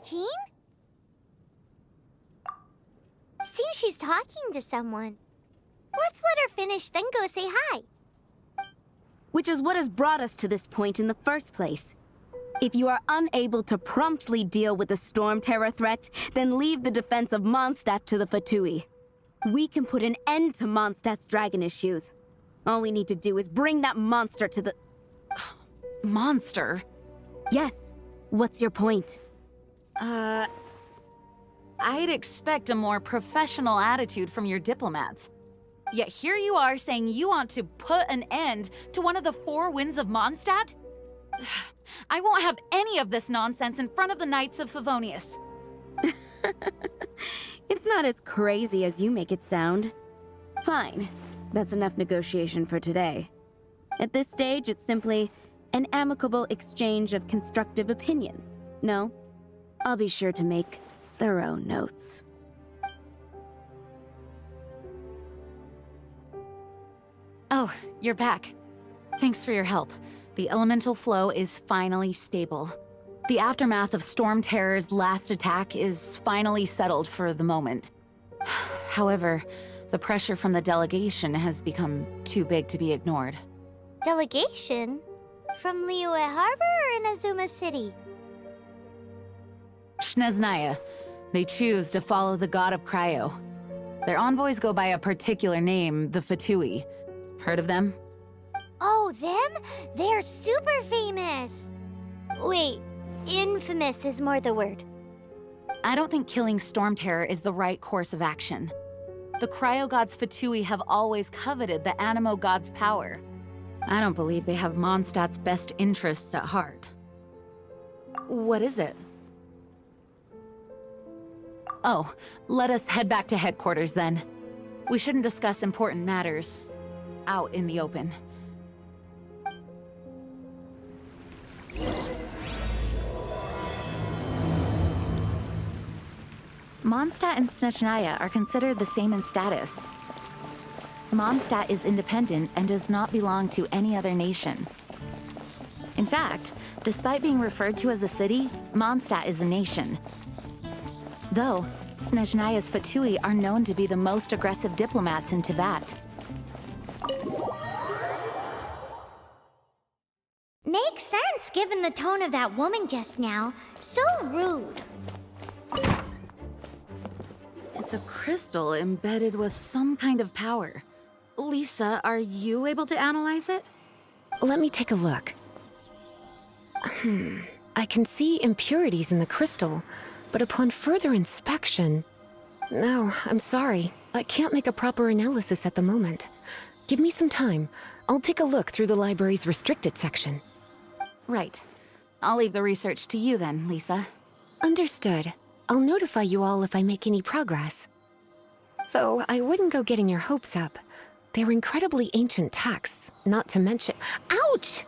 Jean? Seems she's talking to someone. Let's let her finish, then go say hi. Which is what has brought us to this point in the first place. If you are unable to promptly deal with the Storm Terror threat, then leave the defense of Mondstadt to the Fatui. We can put an end to Mondstadt's dragon issues. All we need to do is bring that monster to the... Monster? Yes. What's your point? I'd expect a more professional attitude from your diplomats. Yet here you are saying you want to put an end to one of the four winds of Mondstadt? I won't have any of this nonsense in front of the Knights of Favonius. It's not as crazy as you make it sound. Fine. That's enough negotiation for today. At this stage, it's simply an amicable exchange of constructive opinions. No? I'll be sure to make thorough notes. Oh, you're back. Thanks for your help. The elemental flow is finally stable. The aftermath of Storm Terror's last attack is finally settled for the moment. However, the pressure from the delegation has become too big to be ignored. Delegation? From Liyue Harbor or Inazuma City? Snezhnaya. They choose to follow the god of Cryo. Their envoys go by a particular name, the Fatui. Heard of them? Oh, them? They're super famous! Wait, infamous is more the word. I don't think killing Storm Terror is the right course of action. The Cryo God's Fatui have always coveted the Animo God's power. I don't believe they have Mondstadt's best interests at heart. What is it? Oh, let us head back to headquarters then. We shouldn't discuss important matters out in the open. Mondstadt and Snezhnaya are considered the same in status. Mondstadt is independent and does not belong to any other nation. In fact, despite being referred to as a city, Mondstadt is a nation. Though, Snezhnaya's Fatui are known to be the most aggressive diplomats in Tibet. Makes sense given the tone of that woman just now. So rude. It's a crystal embedded with some kind of power. Lisa, are you able to analyze it? Let me take a look. I can see impurities in the crystal, but upon further inspection... No, I'm sorry. I can't make a proper analysis at the moment. Give me some time. I'll take a look through the library's restricted section. Right. I'll leave the research to you then, Lisa. Understood. I'll notify you all if I make any progress. Though I wouldn't go getting your hopes up. They're incredibly ancient texts, not to mention... Ouch!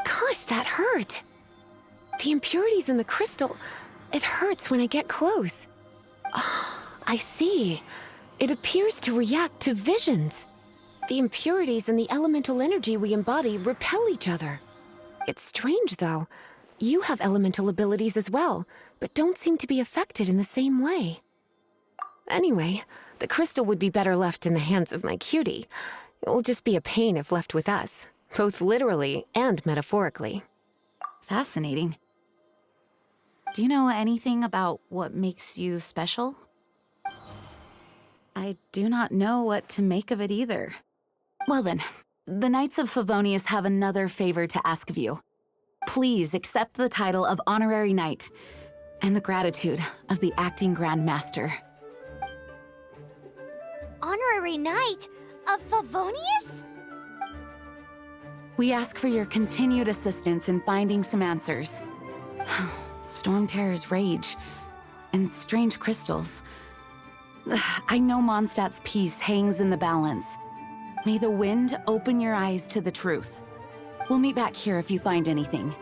Gosh, that hurt! The impurities in the crystal... It hurts when I get close. Oh, I see. It appears to react to visions. The impurities and the elemental energy we embody repel each other. It's strange, though. You have elemental abilities as well, but don't seem to be affected in the same way. Anyway, the crystal would be better left in the hands of my cutie. It will just be a pain if left with us, both literally and metaphorically. Fascinating. Do you know anything about what makes you special? I do not know what to make of it either. Well then, the Knights of Favonius have another favor to ask of you. Please accept the title of Honorary Knight and the gratitude of the Acting Grand Master. Honorary Knight of Favonius? We ask for your continued assistance in finding some answers. Storm Terror's rage and strange crystals. I know Mondstadt's peace hangs in the balance. May the wind open your eyes to the truth. We'll meet back here if you find anything.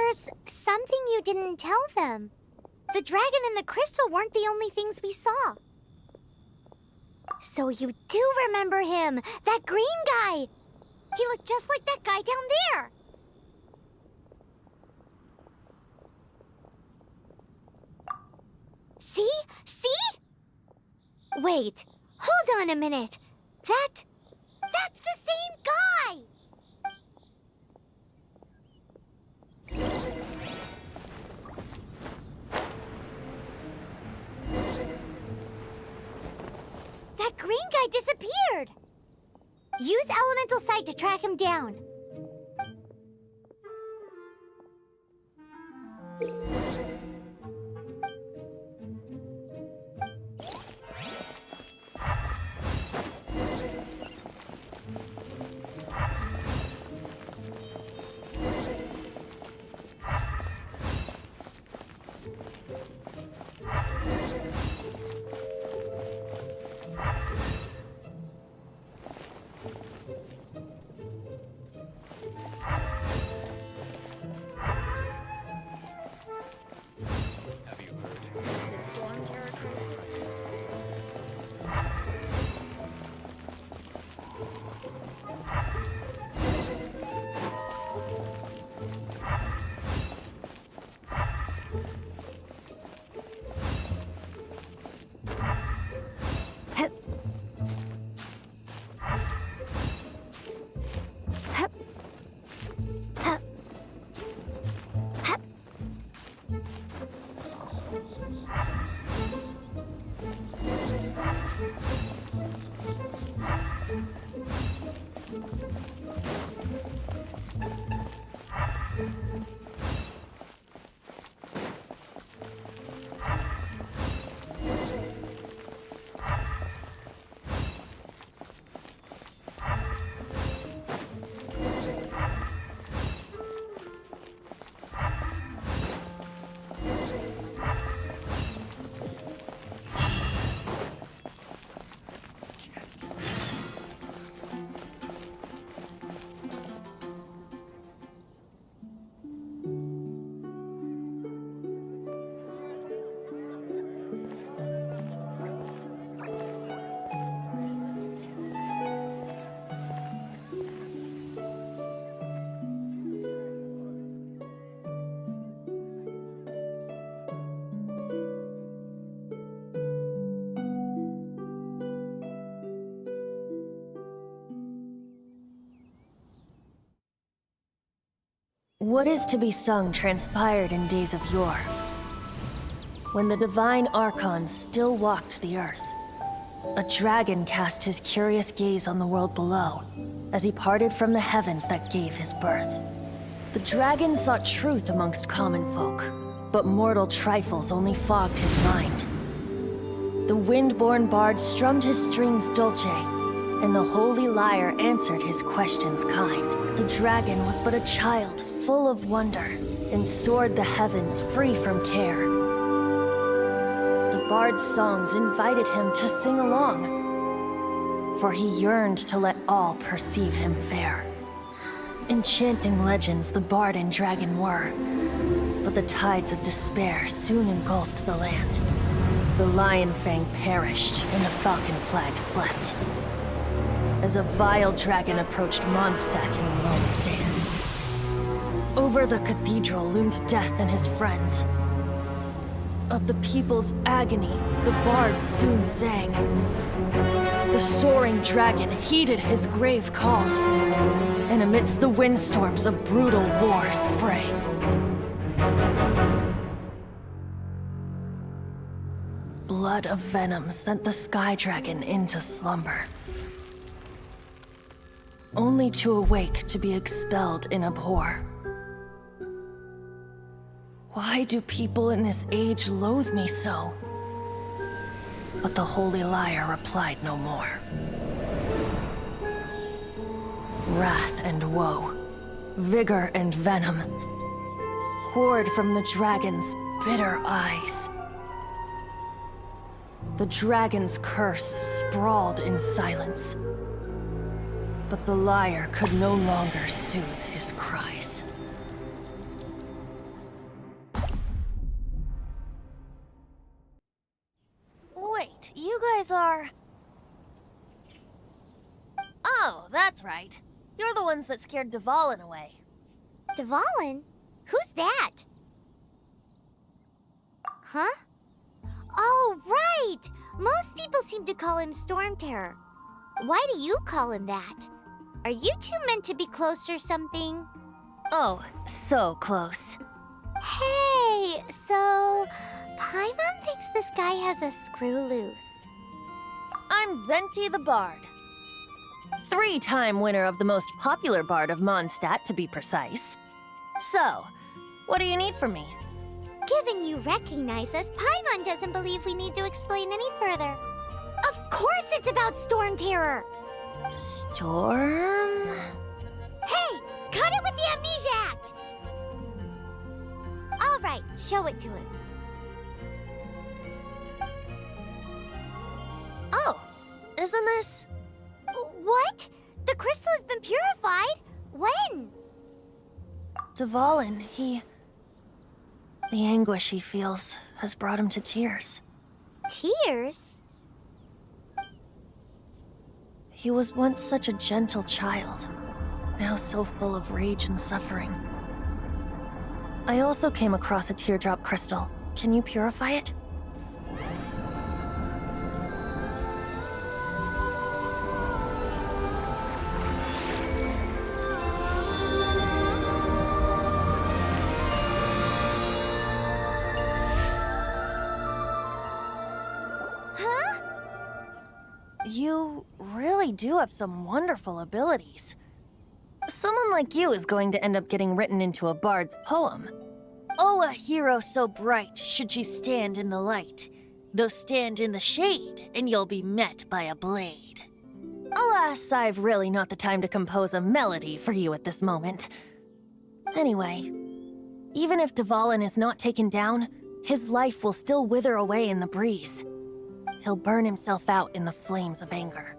there's something you didn't tell them. The dragon and the crystal weren't the only things we saw. So you do remember him, that green guy. He looked just like that guy down there. See? See? Wait, hold on a minute. That's the same guy! That green guy disappeared! Use Elemental Sight to track him down. What is to be sung transpired in days of yore, when the divine archons still walked the earth. A dragon cast his curious gaze on the world below, as he parted from the heavens that gave his birth. The dragon sought truth amongst common folk, but mortal trifles only fogged his mind. The wind-born bard strummed his strings dulce, and the holy lyre answered his questions kind. The dragon was but a child, full of wonder, and soared the heavens free from care. The bard's songs invited him to sing along, for he yearned to let all perceive him fair. Enchanting legends the bard and dragon were, but the tides of despair soon engulfed the land. The lion fang perished, and the falcon flag slept, as a vile dragon approached Mondstadt in lone stand. Over the cathedral loomed death and his friends. Of the people's agony, the bards soon sang. The soaring dragon heeded his grave calls, and amidst the windstorms a brutal war sprang. Blood of venom sent the sky dragon into slumber, only to awake to be expelled in abhor. Why do people in this age loathe me so? But the holy lyre replied no more. Wrath and woe, vigor and venom, poured from the dragon's bitter eyes. The dragon's curse sprawled in silence, but the lyre could no longer soothe his cries. guys are... Oh, that's right. You're the ones that scared Dvalin away. Dvalin? Who's that? Huh? Oh, right! Most people seem to call him Storm Terror. Why do you call him that? Are you two meant to be close or something? Oh, so close. Hey, so Paimon thinks this guy has a screw loose. I'm Venti the Bard. 3-time winner of the most popular bard of Mondstadt, to be precise. So, what do you need from me? Given you recognize us, Paimon doesn't believe we need to explain any further. Of course it's about Storm Terror! Storm? Hey, cut it with the Amnesia Act! All right, show it to him. Oh, isn't this... What? The crystal has been purified? When? Dvalin, the anguish he feels has brought him to tears. Tears? He was once such a gentle child, now so full of rage and suffering. I also came across a teardrop crystal. Can you purify it? Huh? You really do have some wonderful abilities. Someone like you is going to end up getting written into a bard's poem. Oh, a hero so bright should she stand in the light, though stand in the shade, and you'll be met by a blade. Alas, I've really not the time to compose a melody for you at this moment. Anyway, even if Dvalin is not taken down, his life will still wither away in the breeze. He'll burn himself out in the flames of anger.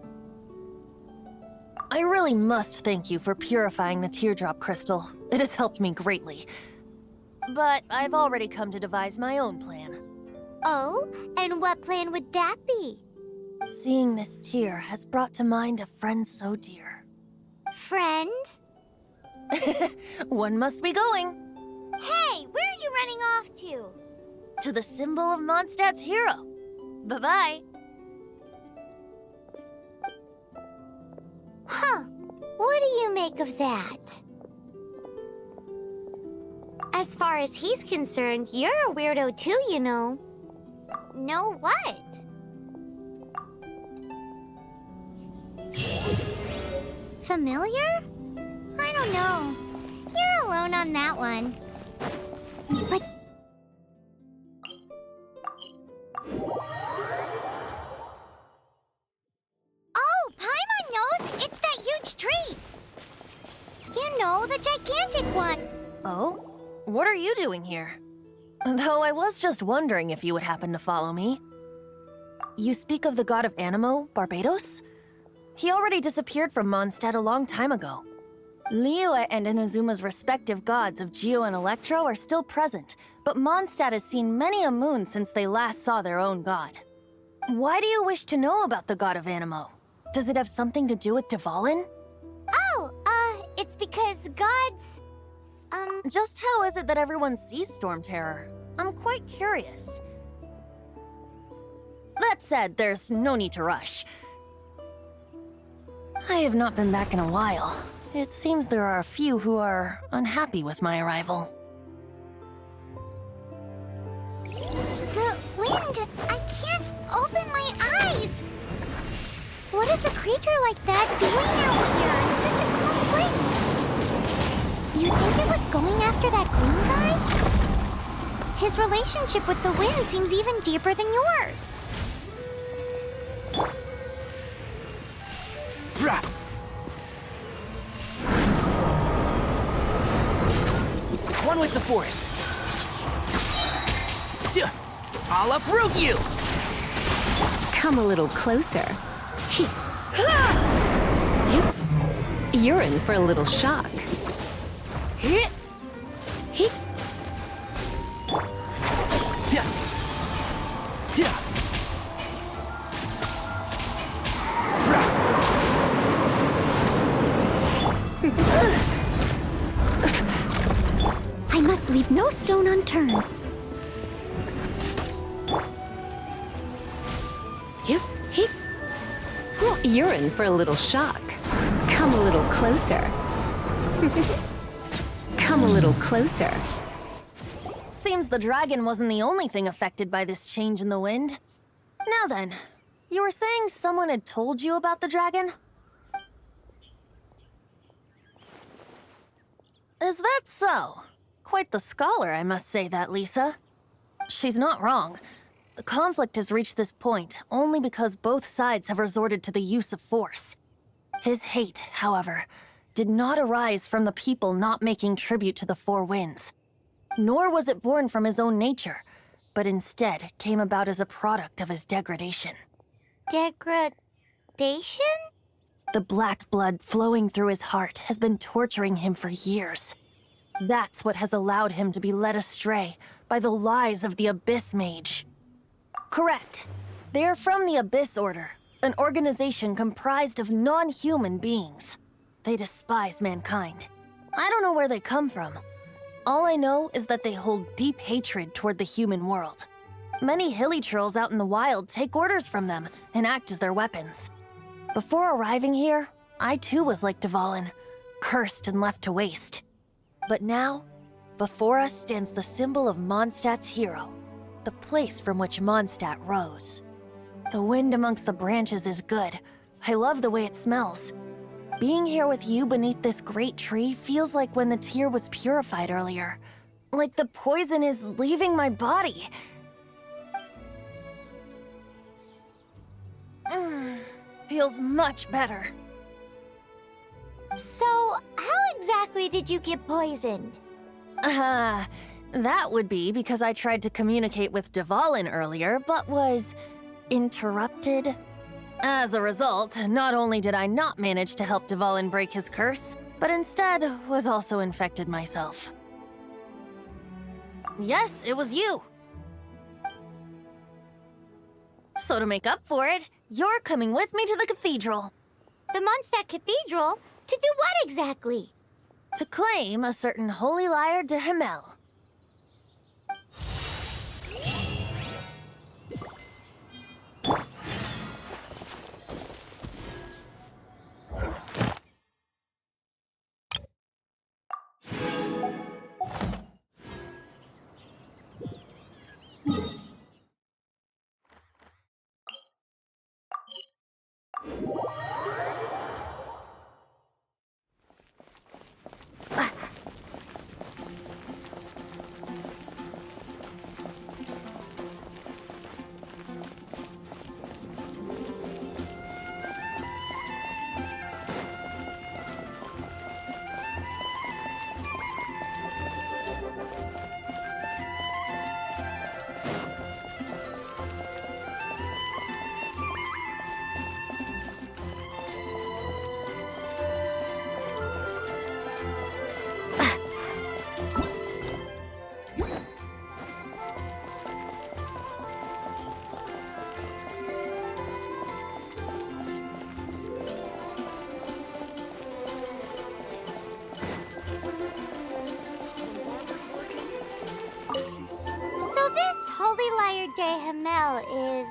I really must thank you for purifying the teardrop crystal. It has helped me greatly. But I've already come to devise my own plan. Oh, and what plan would that be? Seeing this tear has brought to mind a friend so dear. Friend? One must be going. Hey, where are you running off to? To the symbol of Mondstadt's hero. Bye-bye. Huh. What do you make of that? As far as he's concerned, you're a weirdo too, you know. Know what? Familiar? I don't know. You're alone on that one. But... Oh, Paimon knows! It's that huge tree! You know, the gigantic one! Oh? What are you doing here? Though I was just wondering if you would happen to follow me. You speak of the god of Animo, Barbados? He already disappeared from Mondstadt a long time ago. Liyue and Inazuma's respective gods of Geo and Electro are still present, but Mondstadt has seen many a moon since they last saw their own god. Why do you wish to know about the god of Animo? Does it have something to do with Dvalin? Oh, it's because gods... Just how is it that everyone sees Storm Terror? I'm quite curious. That said, there's no need to rush. I have not been back in a while. It seems there are a few who are unhappy with my arrival. The wind! I can't open my eyes! What is a creature like that doing out here in such a cool place? You think it was going after that green guy? His relationship with the wind seems even deeper than yours. Rah! One with the forest. I'll uproot you! Come a little closer. You're in for a little shock. Yeah. Yeah. no stone unturned. Yep, hip. You're in for a little shock. Come a little closer. Come a little closer. Seems the dragon wasn't the only thing affected by this change in the wind. Now then, you were saying someone had told you about the dragon? Is that so? Quite the scholar, I must say that, Lisa. She's not wrong. The conflict has reached this point only because both sides have resorted to the use of force. His hate, however, did not arise from the people not making tribute to the Four Winds. Nor was it born from his own nature, but instead came about as a product of his degradation. Degradation? The black blood flowing through his heart has been torturing him for years. That's what has allowed him to be led astray by the lies of the Abyss Mage. Correct. They are from the Abyss Order, an organization comprised of non-human beings. They despise mankind. I don't know where they come from. All I know is that they hold deep hatred toward the human world. Many hilly trolls out in the wild take orders from them and act as their weapons. Before arriving here, I too was like Dvalin, cursed and left to waste. But now, before us stands the symbol of Mondstadt's hero, the place from which Mondstadt rose. The wind amongst the branches is good. I love the way it smells. Being here with you beneath this great tree feels like when the tear was purified earlier. Like the poison is leaving my body. Feels much better. So, how exactly did you get poisoned? That would be because I tried to communicate with Dvalin earlier, but was interrupted. As a result, not only did I not manage to help Dvalin break his curse, but instead was also infected myself. Yes, it was you. So to make up for it, you're coming with me to the cathedral. The Mondstadt Cathedral? To do what exactly? To claim a certain holy lyre de Himmel. So this holy lyre de Himmel is...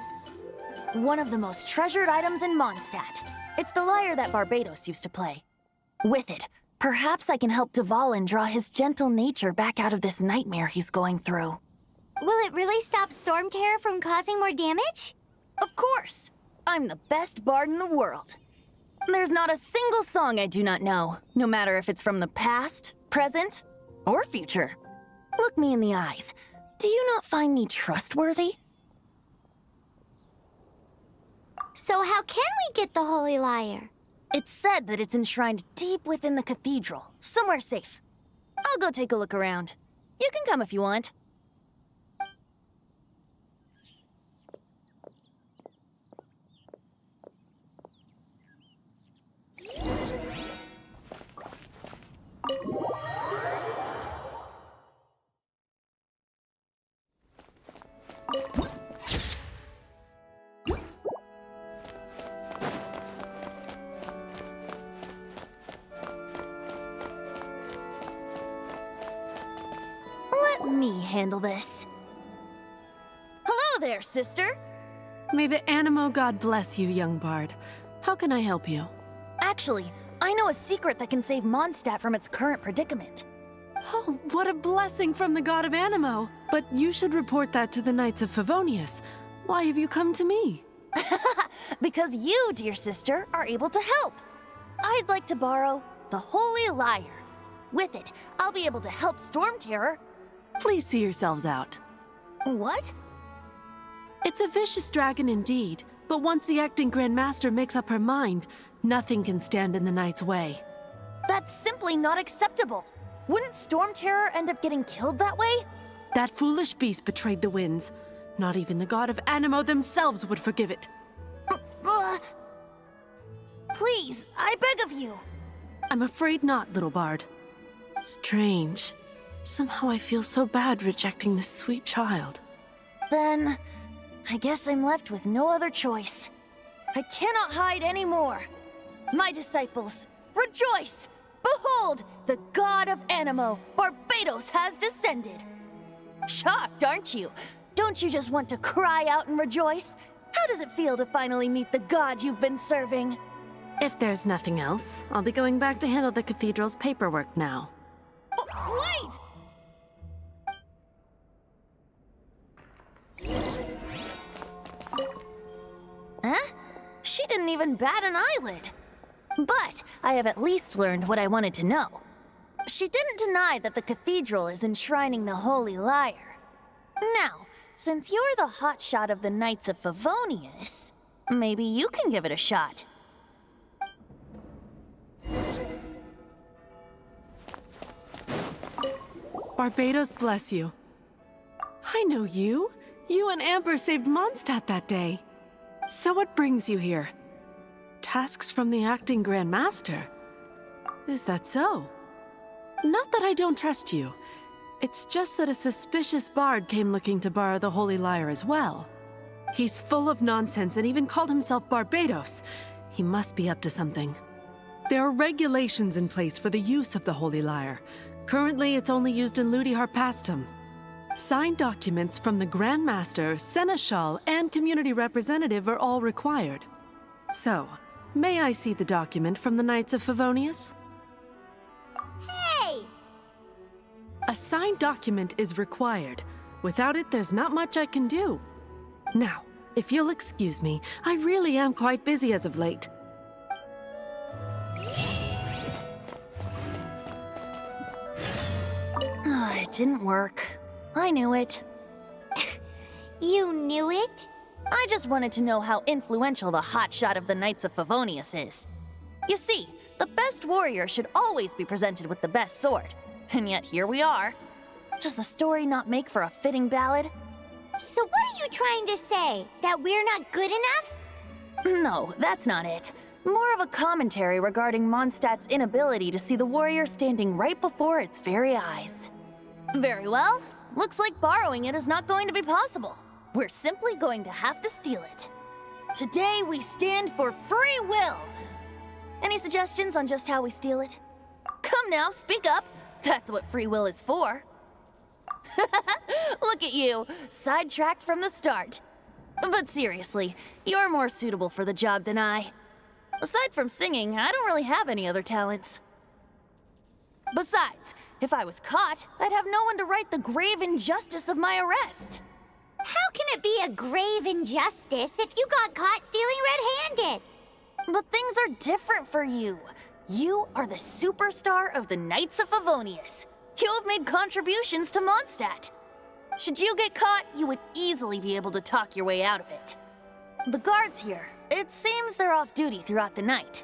One of the most treasured items in Mondstadt. It's the lyre that Barbados used to play. With it, perhaps I can help Dvalin draw his gentle nature back out of this nightmare he's going through. Will it really stop Storm Terror from causing more damage? Of course! I'm the best bard in the world. There's not a single song I do not know, no matter if it's from the past, present, or future. Look me in the eyes. Do you not find me trustworthy? So how can we get the holy lyre? It's said that it's enshrined deep within the cathedral, somewhere safe. I'll go take a look around. You can come if you want. Let me handle this. Hello there, sister! May the Animo God bless you, young bard. How can I help you? Actually, I know a secret that can save Mondstadt from its current predicament. Oh, what a blessing from the god of Animo! But you should report that to the Knights of Favonius. Why have you come to me? Because you, dear sister, are able to help. I'd like to borrow the Holy Lyre. With it, I'll be able to help Storm Terror. Please see yourselves out. What? It's a vicious dragon indeed, but once the acting Grand Master makes up her mind, nothing can stand in the Knight's way. That's simply not acceptable. Wouldn't Storm Terror end up getting killed that way? That foolish beast betrayed the winds. Not even the god of Animo themselves would forgive it. Please, I beg of you. I'm afraid not, little bard. Strange. Somehow I feel so bad rejecting this sweet child. Then, I guess I'm left with no other choice. I cannot hide anymore. My disciples, rejoice! Behold, the god of Animo, Barbados, has descended. Shocked, aren't you? Don't you just want to cry out and rejoice? How does it feel to finally meet the god you've been serving? If there's nothing else, I'll be going back to handle the cathedral's paperwork now. Oh, wait! Huh? She didn't even bat an eyelid. But I have at least learned what I wanted to know. She didn't deny that the cathedral is enshrining the Holy Lyre. Now, since you're the hotshot of the Knights of Favonius, maybe you can give it a shot. Barbados bless you. I know you. You and Amber saved Mondstadt that day. So what brings you here? Tasks from the acting Grand Master? Is that so? Not that I don't trust you. It's just that a suspicious bard came looking to borrow the Holy Lyre as well. He's full of nonsense and even called himself Barbados. He must be up to something. There are regulations in place for the use of the Holy Lyre. Currently, it's only used in Ludi Harpastum. Signed documents from the Grand Master, Seneschal, and Community Representative are all required. So, may I see the document from the Knights of Favonius? Hey! A signed document is required. Without it, there's not much I can do. Now, if you'll excuse me, I really am quite busy as of late. It didn't work. I knew it. You knew it? I just wanted to know how influential the hotshot of the Knights of Favonius is. You see, the best warrior should always be presented with the best sword. And yet here we are. Does the story not make for a fitting ballad? So what are you trying to say? That we're not good enough? No, that's not it. More of a commentary regarding Mondstadt's inability to see the warrior standing right before its very eyes. Very well. Looks like borrowing it is not going to be possible. We're simply going to have to steal it. Today we stand for free will. Any suggestions on just how we steal it? Come now, speak up. That's what free will is for. Look at you, sidetracked from the start. But seriously, you're more suitable for the job than I. Aside from singing, I don't really have any other talents. Besides, if I was caught, I'd have no one to right the grave injustice of my arrest. How can it be a grave injustice if you got caught stealing red-handed? But things are different for you. You are the superstar of the Knights of Favonius. You have made contributions to Mondstadt. Should you get caught, you would easily be able to talk your way out of it. The guards here, it seems they're off duty throughout the night.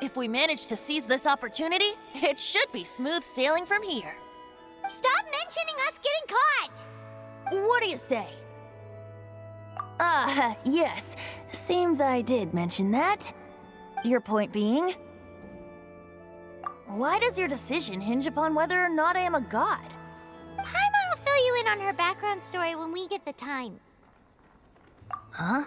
If we manage to seize this opportunity, it should be smooth sailing from here. Stop mentioning us getting caught! What do you say? Yes. Seems I did mention that. Your point being? Why does your decision hinge upon whether or not I am a god? Paimon will fill you in on her background story when we get the time. Huh?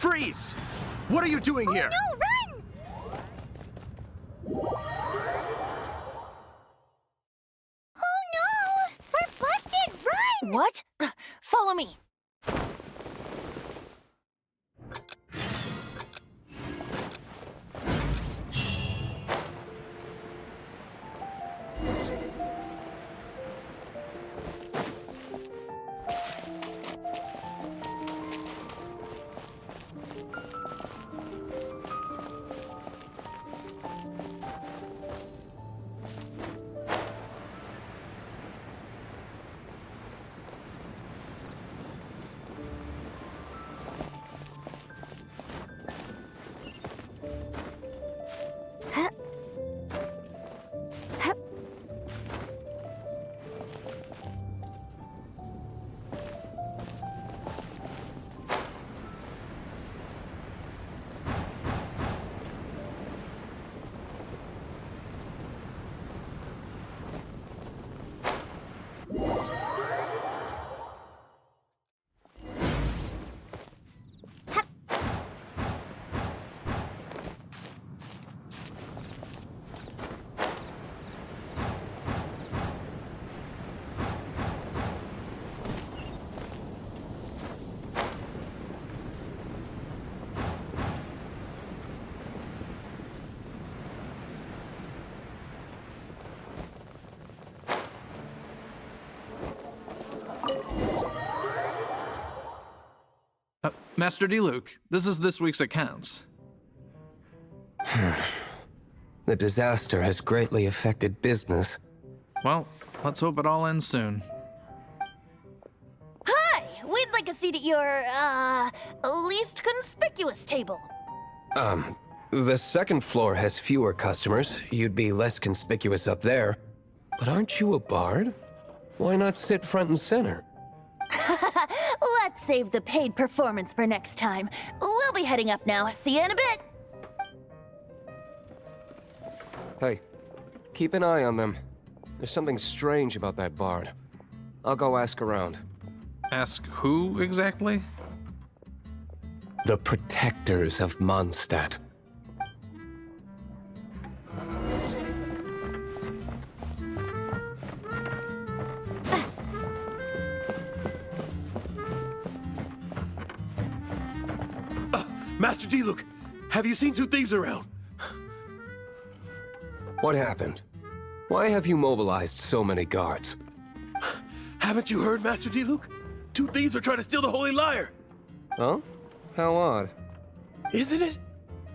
Freeze! What are you doing here? No, run! Oh no! We're busted! Run! What? Follow me. Master Diluc, this is this week's accounts. The disaster has greatly affected business. Well, let's hope it all ends soon. Hi! We'd like a seat at your, least conspicuous table. The second floor has fewer customers. You'd be less conspicuous up there. But aren't you a bard? Why not sit front and center? Let's save the paid performance for next time. We'll be heading up now. See you in a bit. Hey, keep an eye on them. There's something strange about that bard. I'll go ask around. Ask who exactly? The protectors of Mondstadt. Master Diluc, have you seen two thieves around? What happened? Why have you mobilized so many guards? Haven't you heard, Master Diluc? Two thieves are trying to steal the Holy Lyre. Huh? How odd. Isn't it?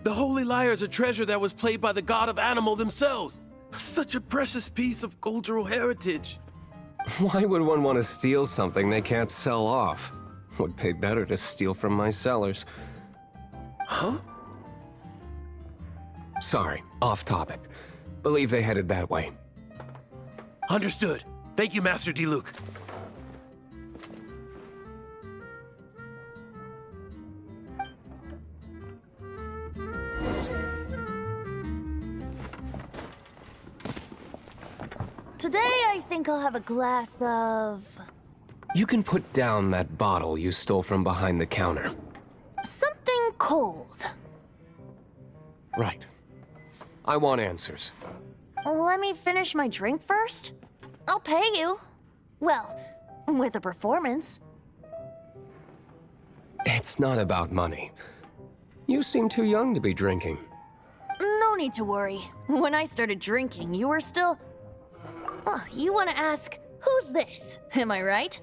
The Holy Lyre is a treasure that was played by the god of animal themselves. Such a precious piece of cultural heritage. Why would one want to steal something they can't sell off? Would pay better to steal from my sellers. Huh? Sorry, off topic. Believe they headed that way. Understood. Thank you, Master Diluc. Today, I think I'll have a glass of... You can put down that bottle you stole from behind the counter. something cold. Right. I want answers. Let me finish my drink first. I'll pay you. Well, with a performance. It's not about money. You seem too young to be drinking. No need to worry. When I started drinking, you were still... Oh, you want to ask, who's this? Am I right?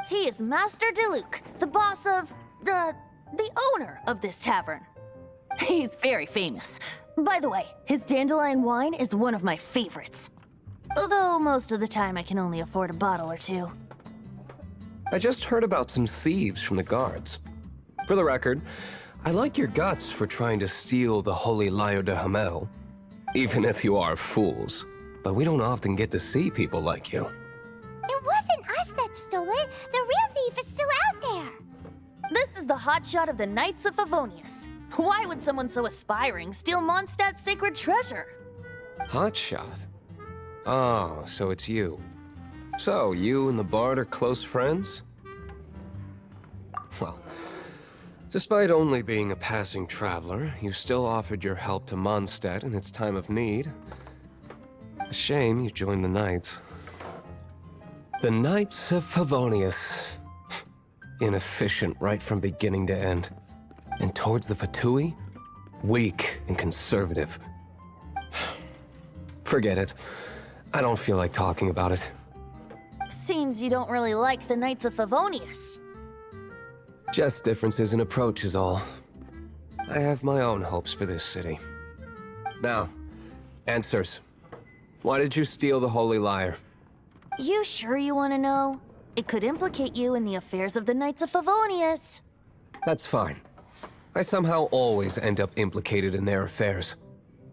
He is Master Diluc, the boss of... the owner of this tavern. He's very famous. By the way, his dandelion wine is one of my favorites. Although most of the time I can only afford a bottle or two. I just heard about some thieves from the guards. For the record, I like your guts for trying to steal the Holy Lyre de Hamel. Even if you are fools. But we don't often get to see people like you. It wasn't us that stole it. The real thief is still out there. This is the hotshot of the Knights of Favonius. Why would someone so aspiring steal Mondstadt's sacred treasure? Hotshot? Oh, so it's you. So, you and the Bard are close friends? Well, Despite only being a passing traveler, you still offered your help to Mondstadt in its time of need. A shame you joined the Knights. The Knights of Favonius. Inefficient right from beginning to end. And towards the Fatui, weak and conservative. Forget it. I don't feel like talking about it. Seems you don't really like the Knights of Favonius. Just differences in approach is all. I have my own hopes for this city. Now, answers. Why did you steal the Holy Lyre? You sure you want to know? It could implicate you in the affairs of the Knights of Favonius. That's fine. I somehow always end up implicated in their affairs.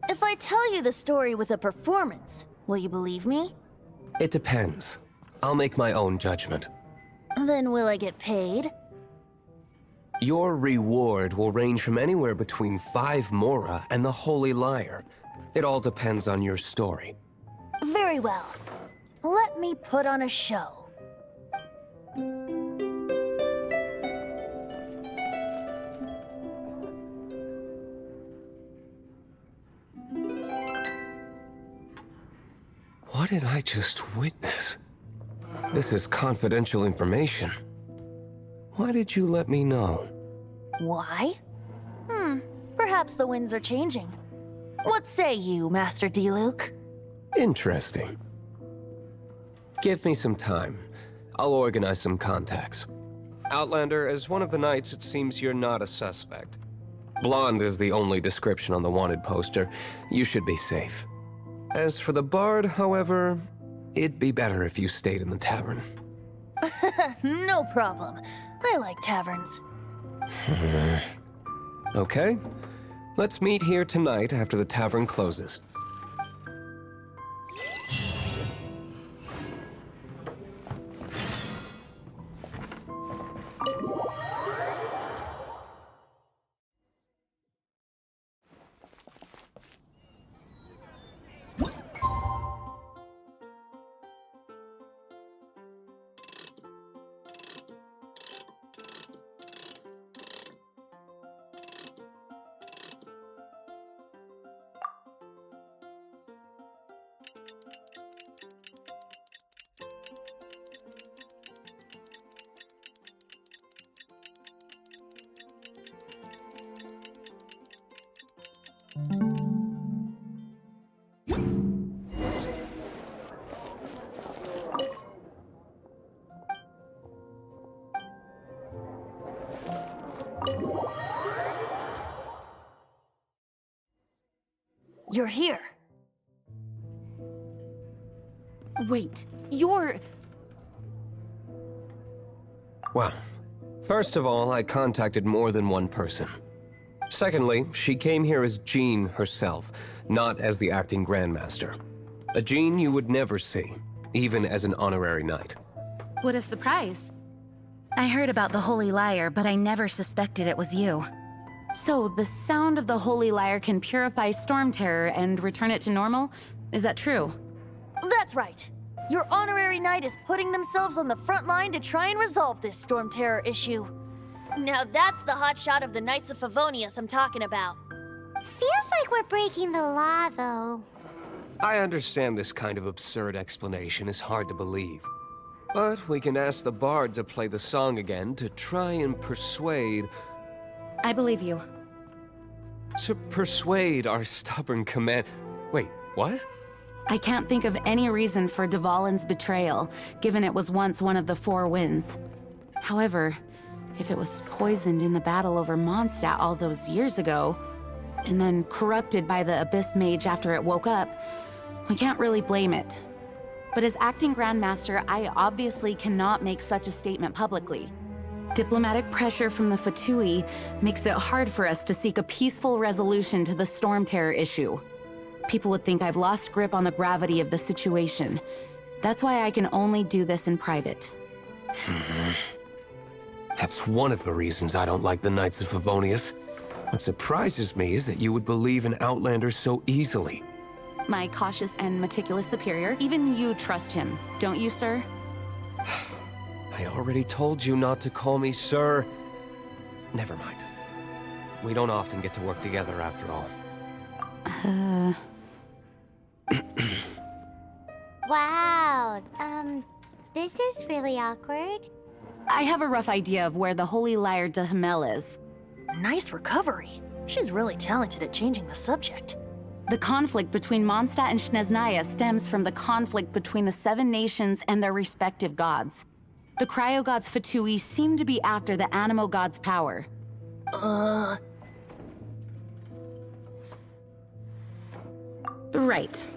If I tell you the story with a performance, will you believe me? It depends. I'll make my own judgment. Then will I get paid? Your reward will range from anywhere between 5 Mora and the Holy Lyre. It all depends on your story. Very well. Let me put on a show. What did I just witness? This is confidential information. Why did you let me know? Why? Perhaps the winds are changing. What say you, Master Diluc? Interesting. Give me some time. I'll organize some contacts. Outlander, as one of the Knights, it seems you're not a suspect. Blonde is the only description on the wanted poster. You should be safe. As for the Bard, however, it'd be better if you stayed in the tavern. No problem. I like taverns. Okay. Let's meet here tonight after the tavern closes. You're here. Wait, you're... Well, first of all, I contacted more than one person. Secondly, she came here as Jean herself, not as the acting Grandmaster. A Jean you would never see, even as an honorary knight. What a surprise. I heard about the Holy Lyre, but I never suspected it was you. So, the sound of the Holy Lyre can purify Storm Terror and return it to normal? Is that true? That's right. Your honorary knight is putting themselves on the front line to try and resolve this Storm Terror issue. Now that's the hotshot of the Knights of Favonius I'm talking about. Feels like we're breaking the law, though. I understand this kind of absurd explanation is hard to believe. But we can ask the Bard to play the song again to try and persuade... I believe you. To persuade our stubborn command... Wait, what? I can't think of any reason for Dvalin's betrayal, given it was once one of the 4 winds. However, if it was poisoned in the battle over Mondstadt all those years ago, and then corrupted by the Abyss Mage after it woke up, we can't really blame it. But as acting Grandmaster, I obviously cannot make such a statement publicly. Diplomatic pressure from the Fatui makes it hard for us to seek a peaceful resolution to the Storm Terror issue. People would think I've lost grip on the gravity of the situation. That's why I can only do this in private. That's one of the reasons I don't like the Knights of Favonius. What surprises me is that you would believe in Outlanders so easily. My cautious and meticulous superior, even you trust him, don't you, sir? I already told you not to call me sir. Never mind. We don't often get to work together after all. Wow, this is really awkward. I have a rough idea of where the Holy Lyre de Hamel is. Nice recovery. She's really talented at changing the subject. The conflict between Mondstadt and Snezhnaya stems from the conflict between the 7 nations and their respective gods. The cryo-gods Fatui seem to be after the Animo god's power. Right.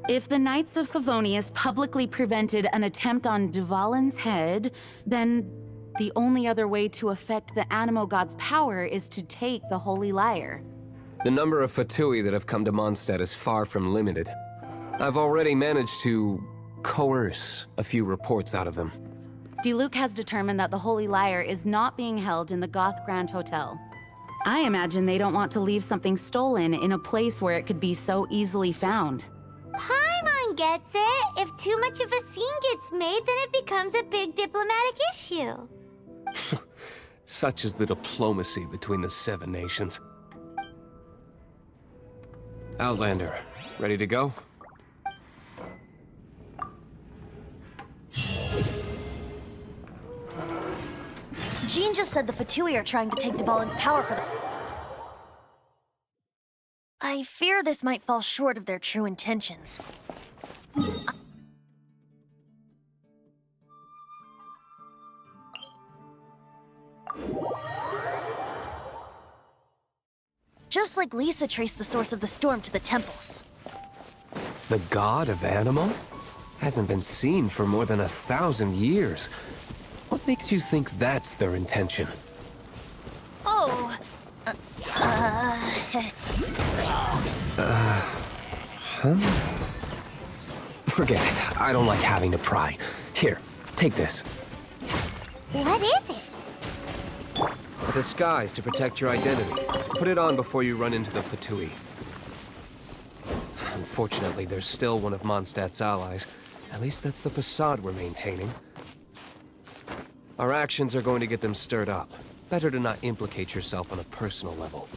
If the Knights of Favonius publicly prevented an attempt on Duvalin's head, then the only other way to affect the Animo god's power is to take the Holy Lyre. The number of Fatui that have come to Mondstadt is far from limited. I've already managed to coerce a few reports out of them. Diluc has determined that the Holy Lyre is not being held in the Goth Grand Hotel. I imagine they don't want to leave something stolen in a place where it could be so easily found. Paimon gets it. If too much of a scene gets made, then it becomes a big diplomatic issue. Such is the diplomacy between the 7 nations. Outlander, ready to go? Jean just said the Fatui are trying to take Duvalin's power for the... I fear this might fall short of their true intentions. Just like Lisa traced the source of the storm to the temples. The god of Animo? Hasn't been seen for more than 1,000 years. What makes you think that's their intention? Oh... Forget it. I don't like having to pry. Here, take this. What is it? A disguise to protect your identity. Put it on before you run into the Fatui. Unfortunately, there's still one of Mondstadt's allies. At least that's the facade we're maintaining. Our actions are going to get them stirred up. Better to not implicate yourself on a personal level.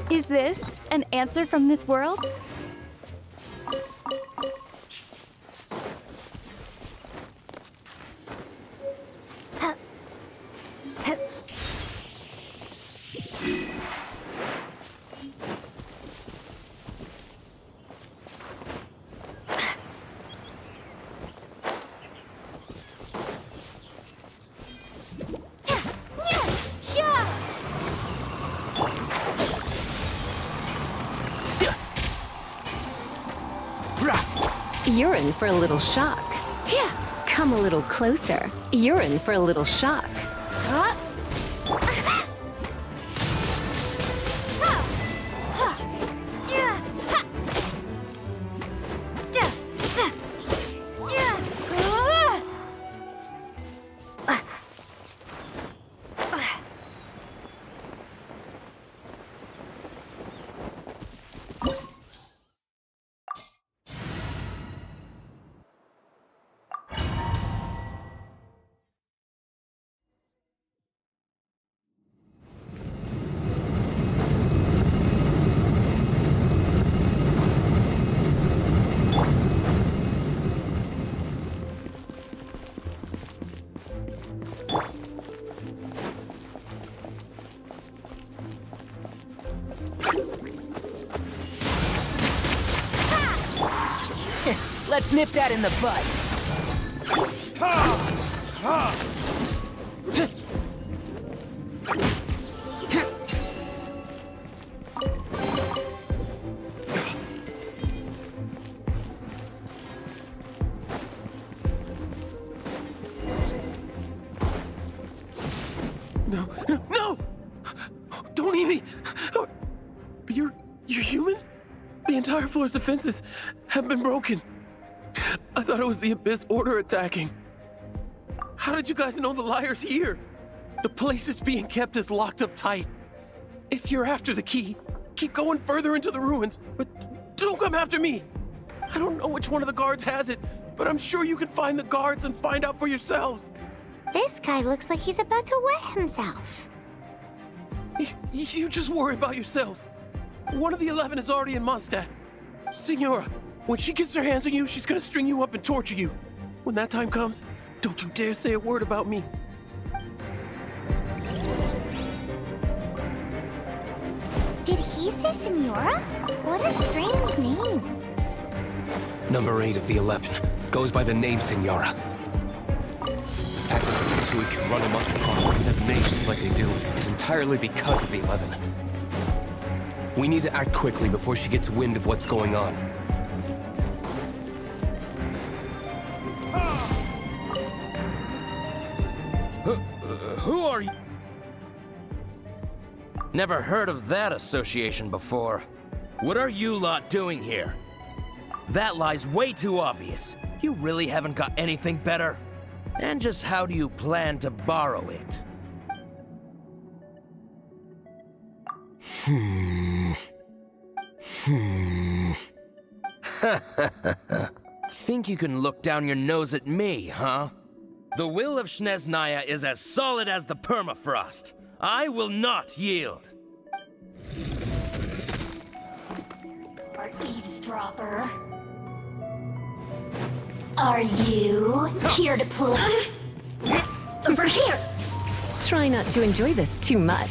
Is this an answer from this world? You're in for a little shock. Yeah. Come a little closer. You're in for a little shock. Let's nip that in the bud. No, no, no! Don't eat me! You're human? The entire floor's defenses have been broken. I thought it was the Abyss Order attacking. How did you guys know the liar's here? The place it's being kept is locked up tight. If you're after the key, keep going further into the ruins, but don't come after me. I don't know which one of the guards has it, but I'm sure you can find the guards and find out for yourselves. This guy looks like he's about to wet himself. You just worry about yourselves. One of the 11 is already in Mondstadt. Signora, when she gets her hands on you, she's gonna string you up and torture you. When that time comes, don't you dare say a word about me. Did he say Signora? What a strange name. Number 8 of the 11 goes by the name Signora. The fact that the Fatui can run amok across the 7 nations like they do is entirely because of the 11. We need to act quickly before she gets wind of what's going on. Who are you? Never heard of that association before. What are you lot doing here? That lie's way too obvious. You really haven't got anything better? And just how do you plan to borrow it? Think you can look down your nose at me, huh? The will of Snezhnaya is as solid as the permafrost. I will not yield. Or eavesdropper. Are you here to play? Over here! Try not to enjoy this too much.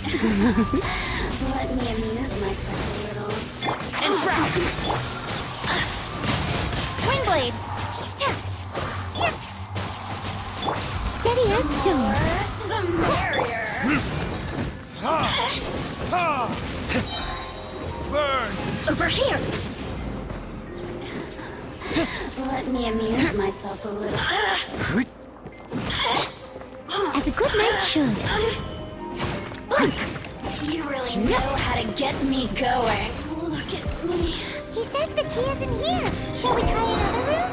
Let me amuse myself a little. Entrap! Windblade! Steady as stone. The merrier! Burn! Over here! Let me amuse myself a little. As a good knight should. You really know how to get me going. Look at me. He says the key isn't here. Shall we try another room?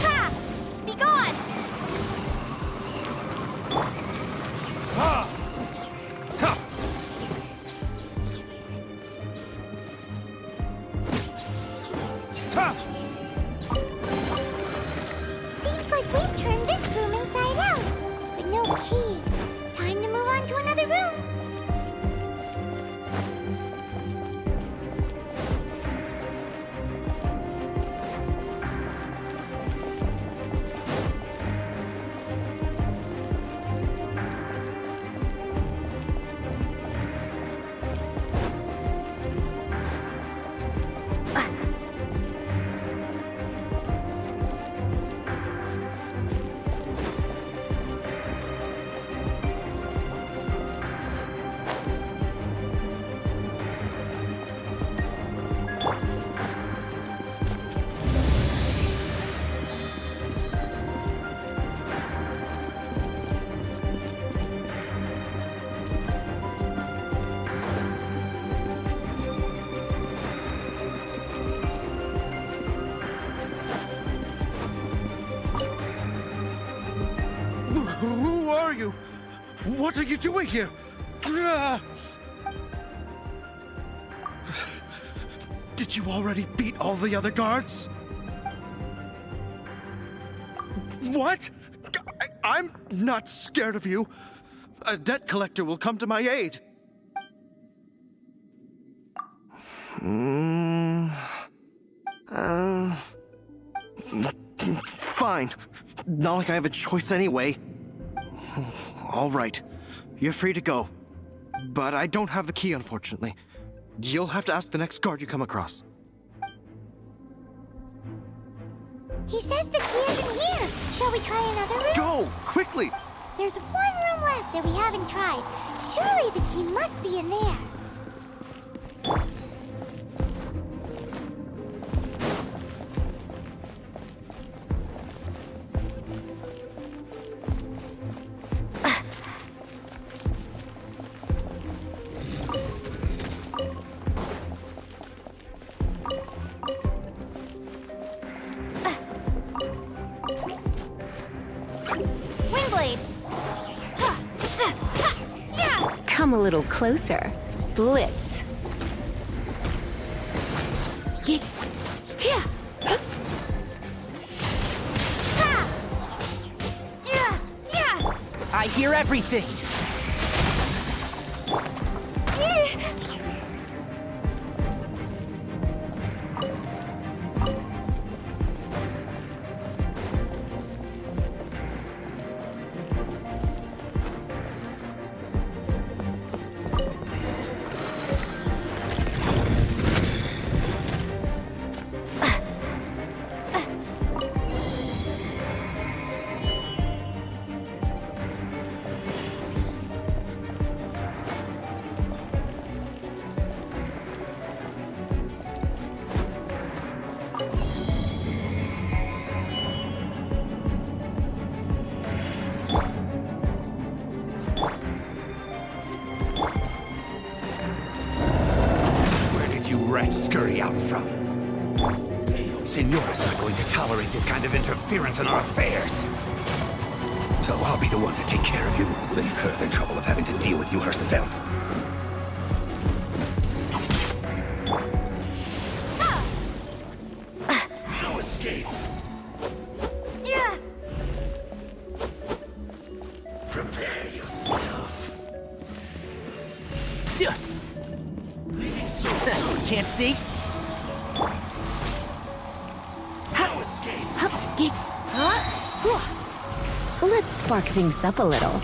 Ha! Be gone! Seems like we've turned this room inside out, but no key. Time to move on to another room. Who are you? What are you doing here? Did you already beat all the other guards? What? I'm not scared of you. A debt collector will come to my aid. fine. Not like I have a choice anyway. All right. You're free to go. But I don't have the key, unfortunately. You'll have to ask the next guard you come across. He says the key isn't here. Shall we try another room? Go! Quickly! There's one room left that we haven't tried. Surely the key must be in there. Windblade! Come a little closer. Blitz. Here! I hear everything. You rats scurry out from. Senora's not going to tolerate this kind of interference in our affairs. So I'll be the one to take care of you. Save her the trouble of having to deal with you herself. No escape. Prepare yourself. So can't see? No escape. Let's spark things up a little.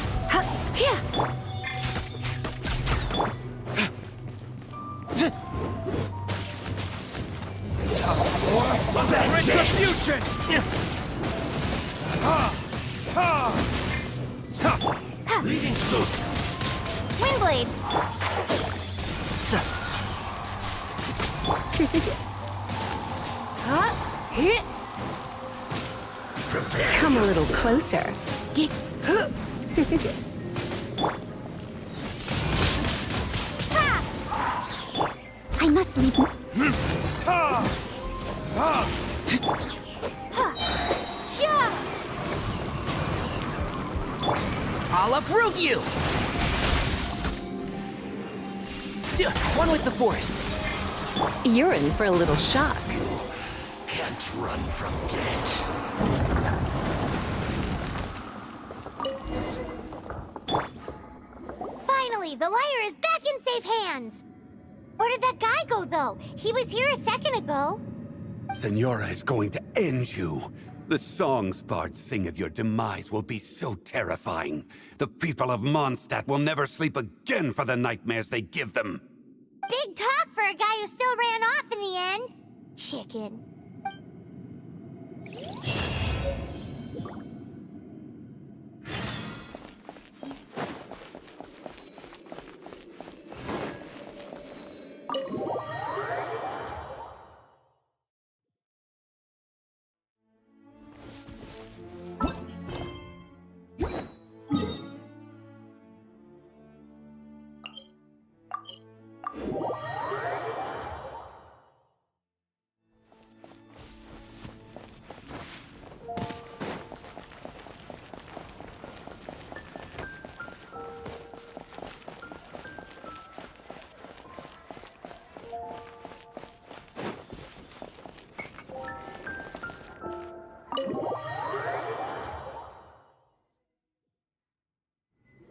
Retribution! Leading suit. Windblade! Come a little closer. I must leave. I'll uproot you! One with the force. You're in for a little shock. Can't run from death. Finally, the lyre is back in safe hands! Where did that guy go, though? He was here a second ago. Senora is going to end you. The songs bards sing of your demise will be so terrifying. The people of Mondstadt will never sleep again for the nightmares they give them. Big talk for a guy who still ran off in the end. Chicken.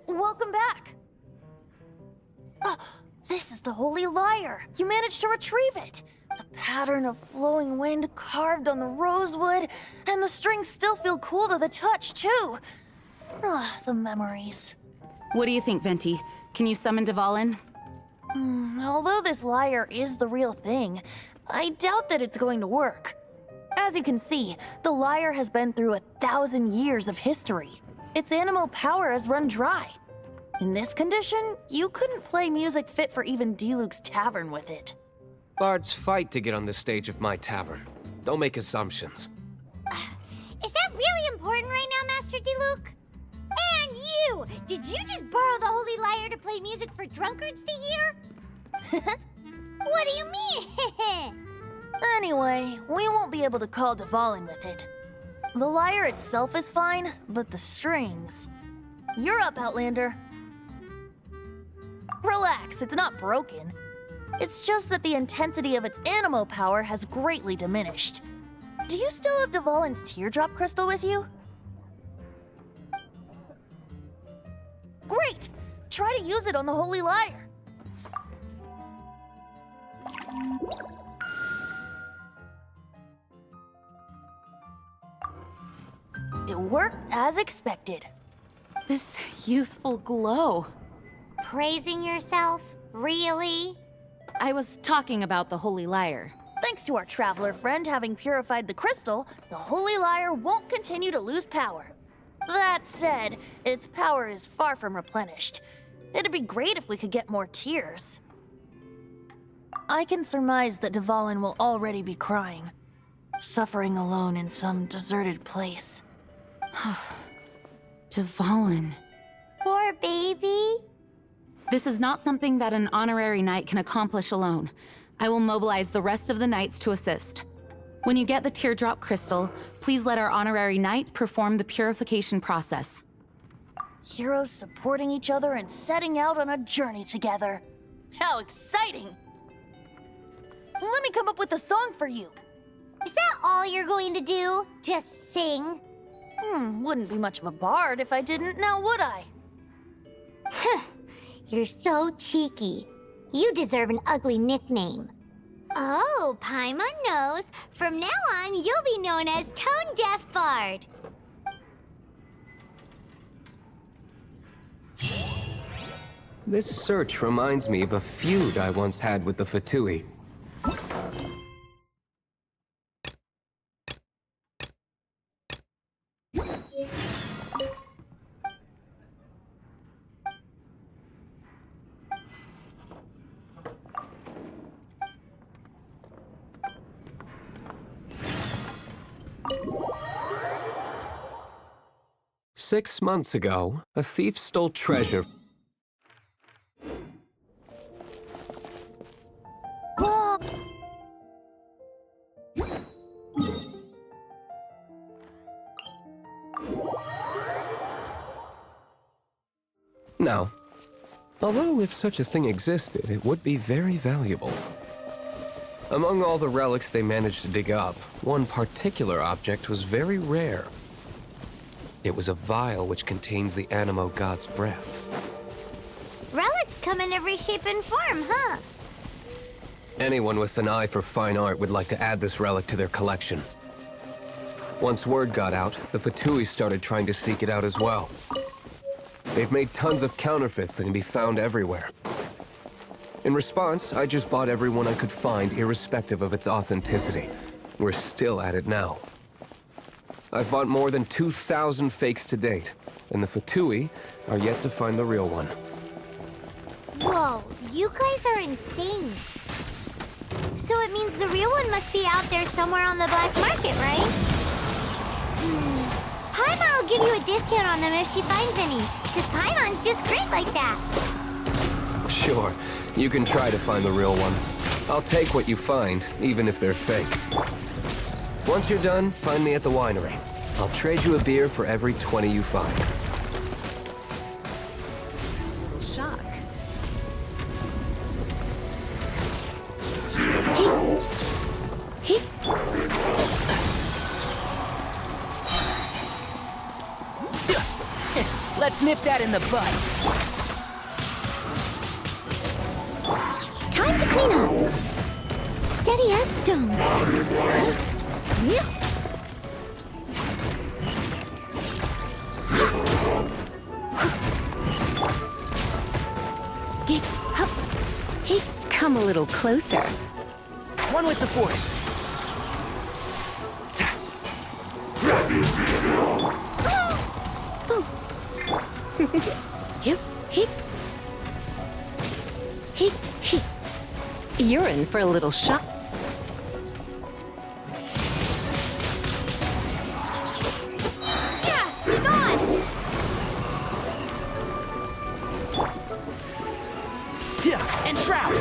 Welcome back! This is the Holy Lyre! You managed to retrieve it! The pattern of flowing wind carved on the rosewood, and the strings still feel cool to the touch, too. Ah, the memories. What do you think, Venti? Can you summon Dvalin? Although this lyre is the real thing, I doubt that it's going to work. As you can see, the lyre has been through 1,000 years of history. Its animo power has run dry. In this condition, you couldn't play music fit for even Diluc's tavern with it. Bards fight to get on the stage of my tavern. Don't make assumptions. Is that really important right now, Master Diluc? And you! Did you just borrow the Holy Lyre to play music for drunkards to hear? What do you mean? Anyway, we won't be able to call Dvalin with it. The lyre itself is fine, but the strings... You're up, Outlander. Relax, it's not broken. It's just that the intensity of its animo power has greatly diminished. Do you still have Dvalin's teardrop crystal with you? Great! Try to use it on the Holy Lyre. It worked as expected. This youthful glow. Praising yourself? Really? I was talking about the Holy Lyre. Thanks to our traveler friend having purified the crystal, the Holy Lyre won't continue to lose power. That said, its power is far from replenished. It'd be great if we could get more tears. I can surmise that Dvalin will already be crying, suffering alone in some deserted place. Dvalin. Poor baby. This is not something that an honorary knight can accomplish alone. I will mobilize the rest of the knights to assist. When you get the teardrop crystal, please let our honorary knight perform the purification process. Heroes supporting each other and setting out on a journey together. How exciting! Let me come up with a song for you. Is that all you're going to do? Just sing? Wouldn't be much of a bard if I didn't, now would I? You're so cheeky. You deserve an ugly nickname. Oh, Paimon knows. From now on, you'll be known as Tone Deaf Bard. This search reminds me of a feud I once had with the Fatui. Six months ago, a thief stole treasure. Now, although if such a thing existed, it would be very valuable. Among all the relics they managed to dig up, one particular object was very rare. It was a vial which contained the Animo God's breath. Relics come in every shape and form, huh? Anyone with an eye for fine art would like to add this relic to their collection. Once word got out, the Fatui started trying to seek it out as well. They've made tons of counterfeits that can be found everywhere. In response, I just bought every one I could find, irrespective of its authenticity. We're still at it now. I've bought more than 2,000 fakes to date, and the Fatui are yet to find the real one. Whoa, you guys are insane. So it means the real one must be out there somewhere on the black market, right? Paimon will give you a discount on them if she finds any, because Paimon's just great like that. Sure, you can try to find the real one. I'll take what you find, even if they're fake. Once you're done, find me at the winery. I'll trade you a beer for every 20 you find. Shock. Let's nip that in the bud. Time to clean up. steady as stone. Come a little closer. One with the force. You're in for a little shock. Yeah, be gone! Yeah, and Shroud.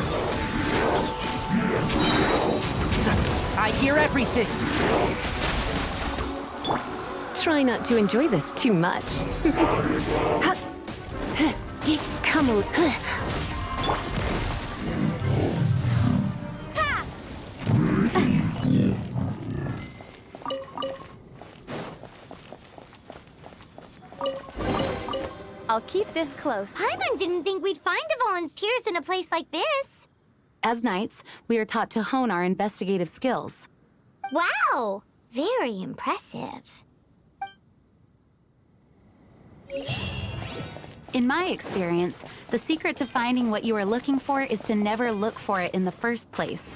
So, I hear everything. Try not to enjoy this too much. Come a little. I'll keep this close. Paimon didn't think we'd find the volunteers in a place like this. As knights, we are taught to hone our investigative skills. Wow! Very impressive. In my experience, the secret to finding what you are looking for is to never look for it in the first place.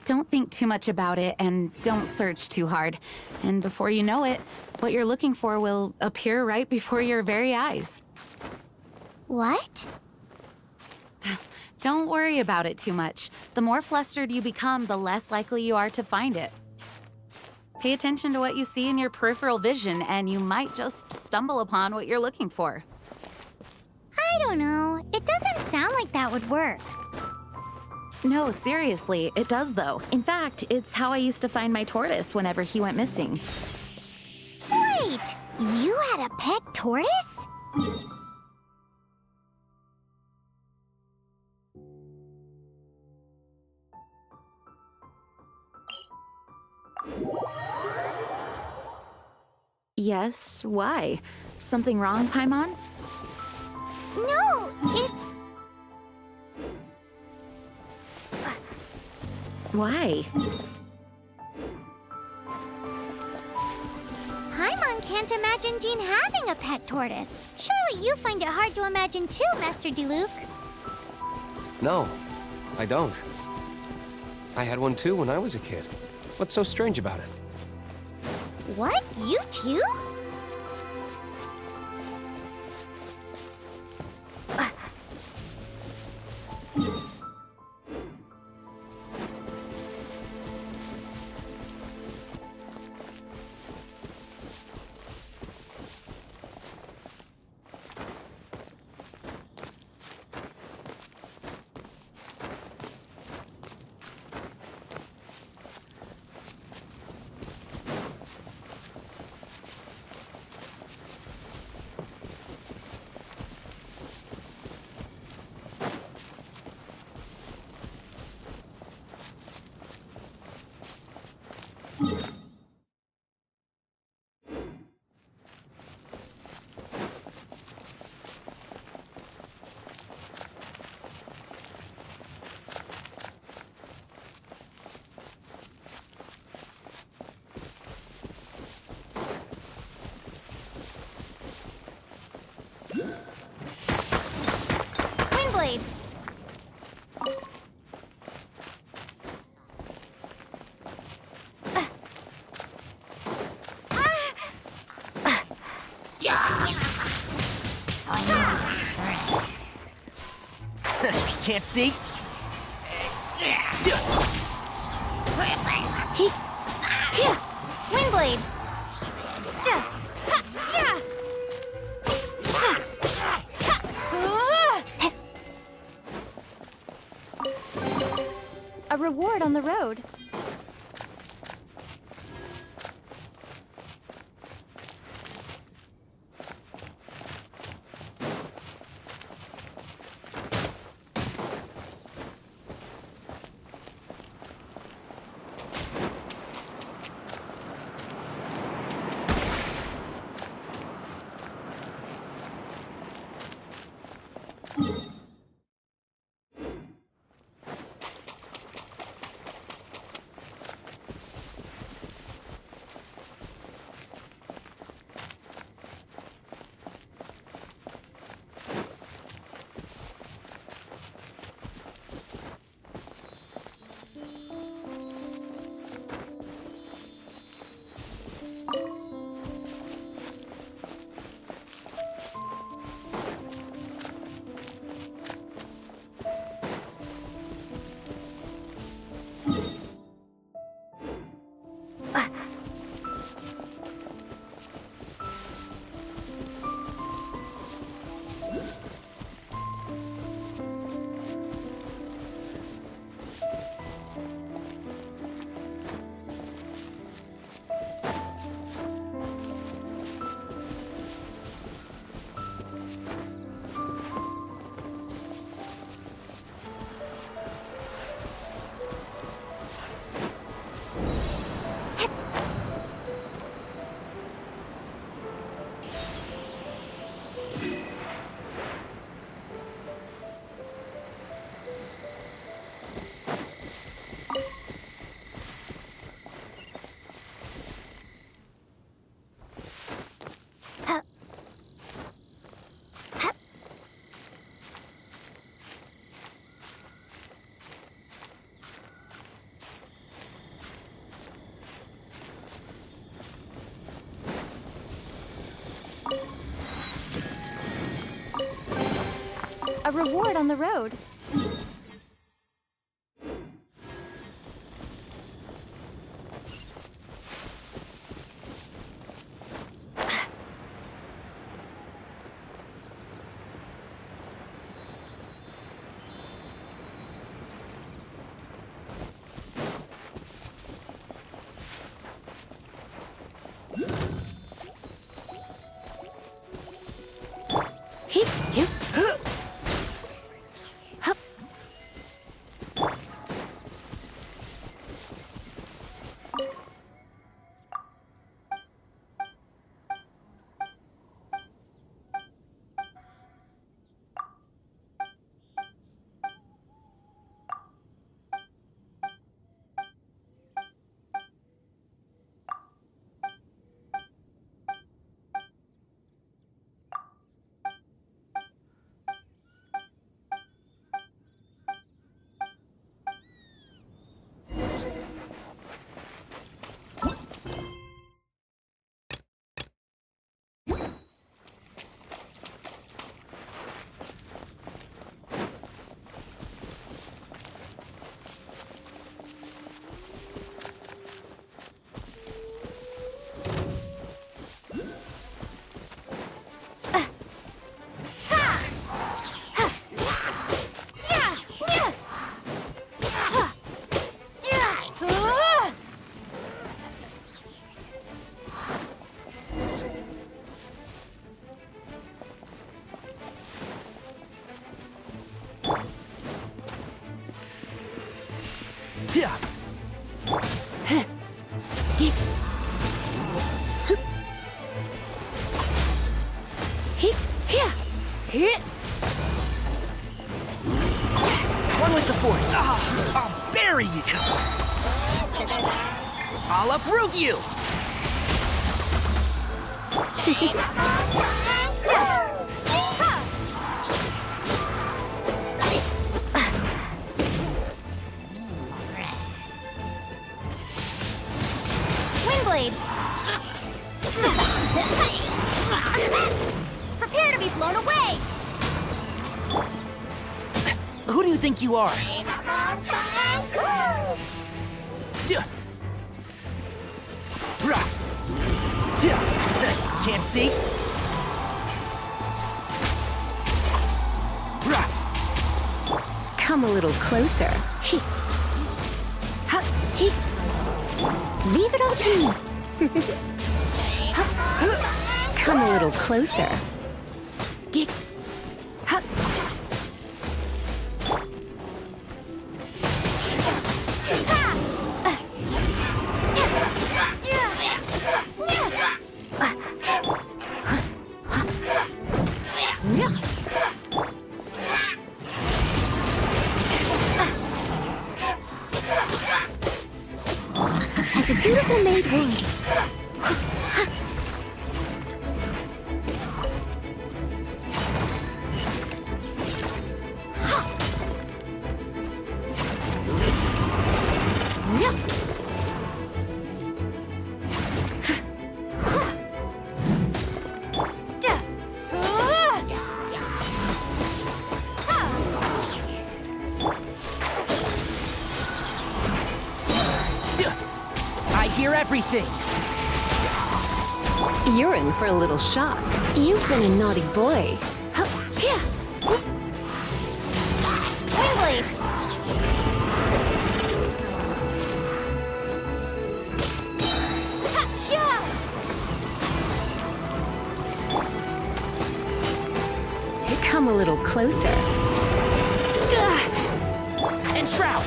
Don't think too much about it and don't search too hard. And before you know it, what you're looking for will appear right before your very eyes. What? Don't worry about it too much. The more flustered you become, the less likely you are to find it. Pay attention to what you see in your peripheral vision, and you might just stumble upon what you're looking for. I don't know. It doesn't sound like that would work. No, seriously, it does though. In fact, it's how I used to find my tortoise whenever he went missing. Wait! You had a pet tortoise? Yes, why? Something wrong, Paimon? No, it... Why? Paimon can't imagine Jean having a pet tortoise. Surely you find it hard to imagine too, Master Diluc. No, I don't. I had one too when I was a kid. What's so strange about it? What? You too? Windblade. Can't see? Windblade. A reward on the road. a reward on the road. One with the force. I'll bury you. I'll uproot you. Windblade! Prepare to be blown away! Who do you think you are? Can't see? Come a little closer. Leave it all to me. Come a little closer. As a dutiful maid would. Hear everything. You're in for a little shock. You've been a naughty boy. Windblade! Come a little closer. And shroud.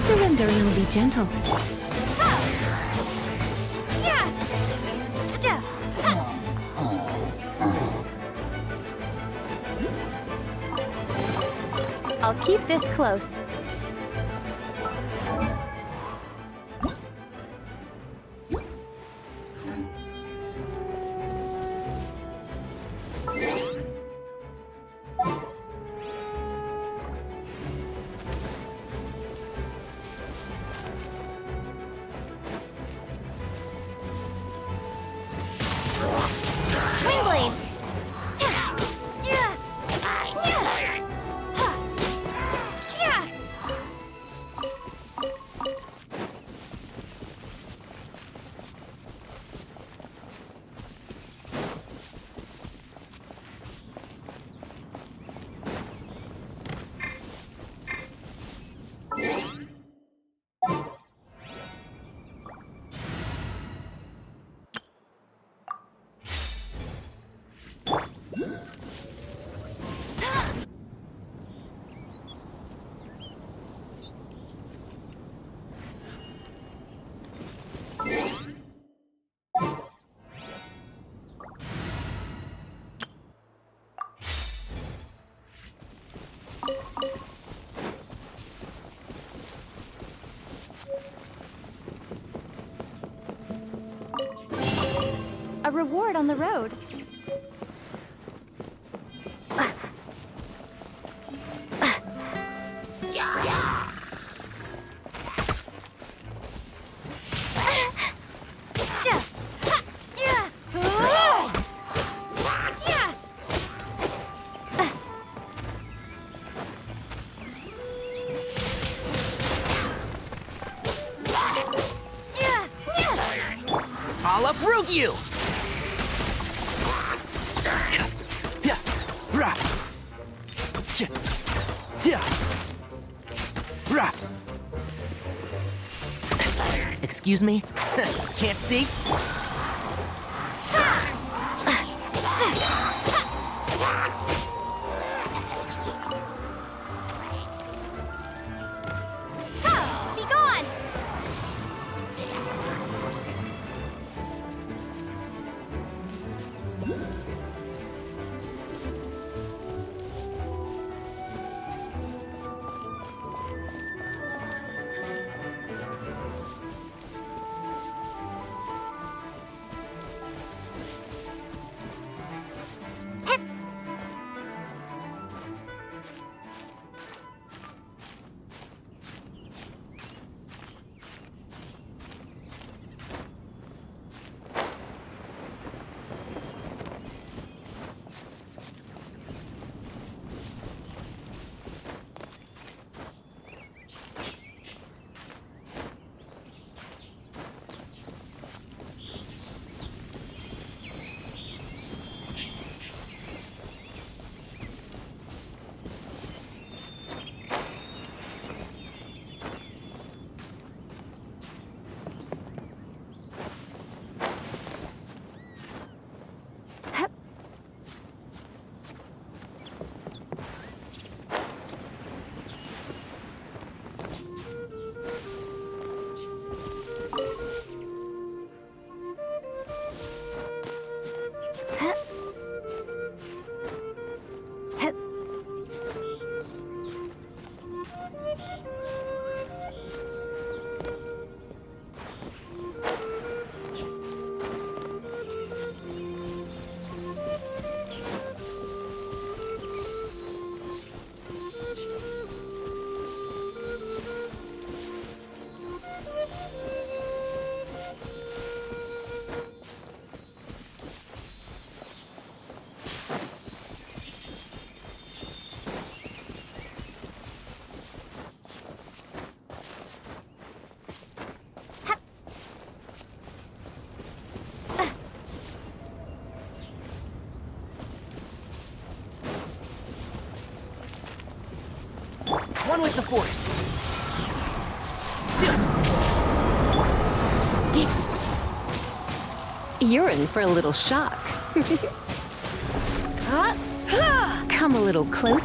Surrendering will be gentle. I'll keep this close. reward on the road. I'll uproot you! Yeah, rah. Yeah, rah. Excuse me? Can't see? Be gone! One with the Force. You're in for a little shock. Come a little close.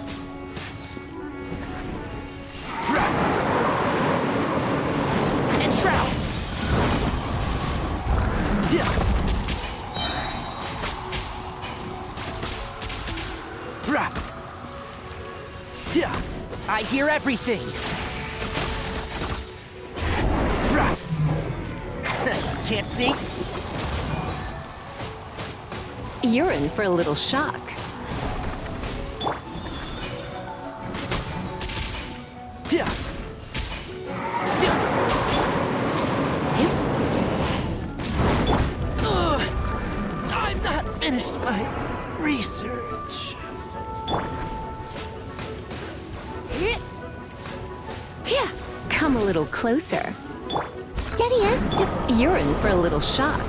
And Shroud. Yeah. Yeah. I hear everything. Can't see? You're in for a little shock. Yeah. I've not finished my research. Come a little closer. Steady as You're in for a little shock.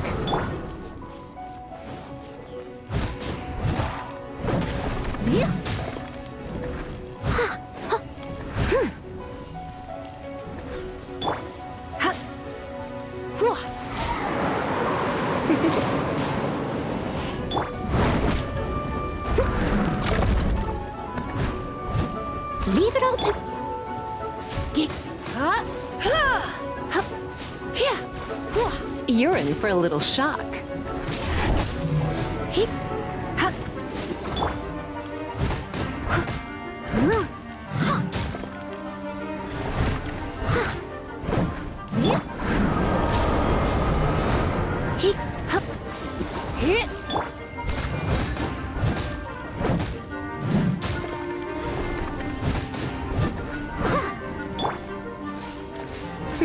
Leave it all to... You're in for a little shock.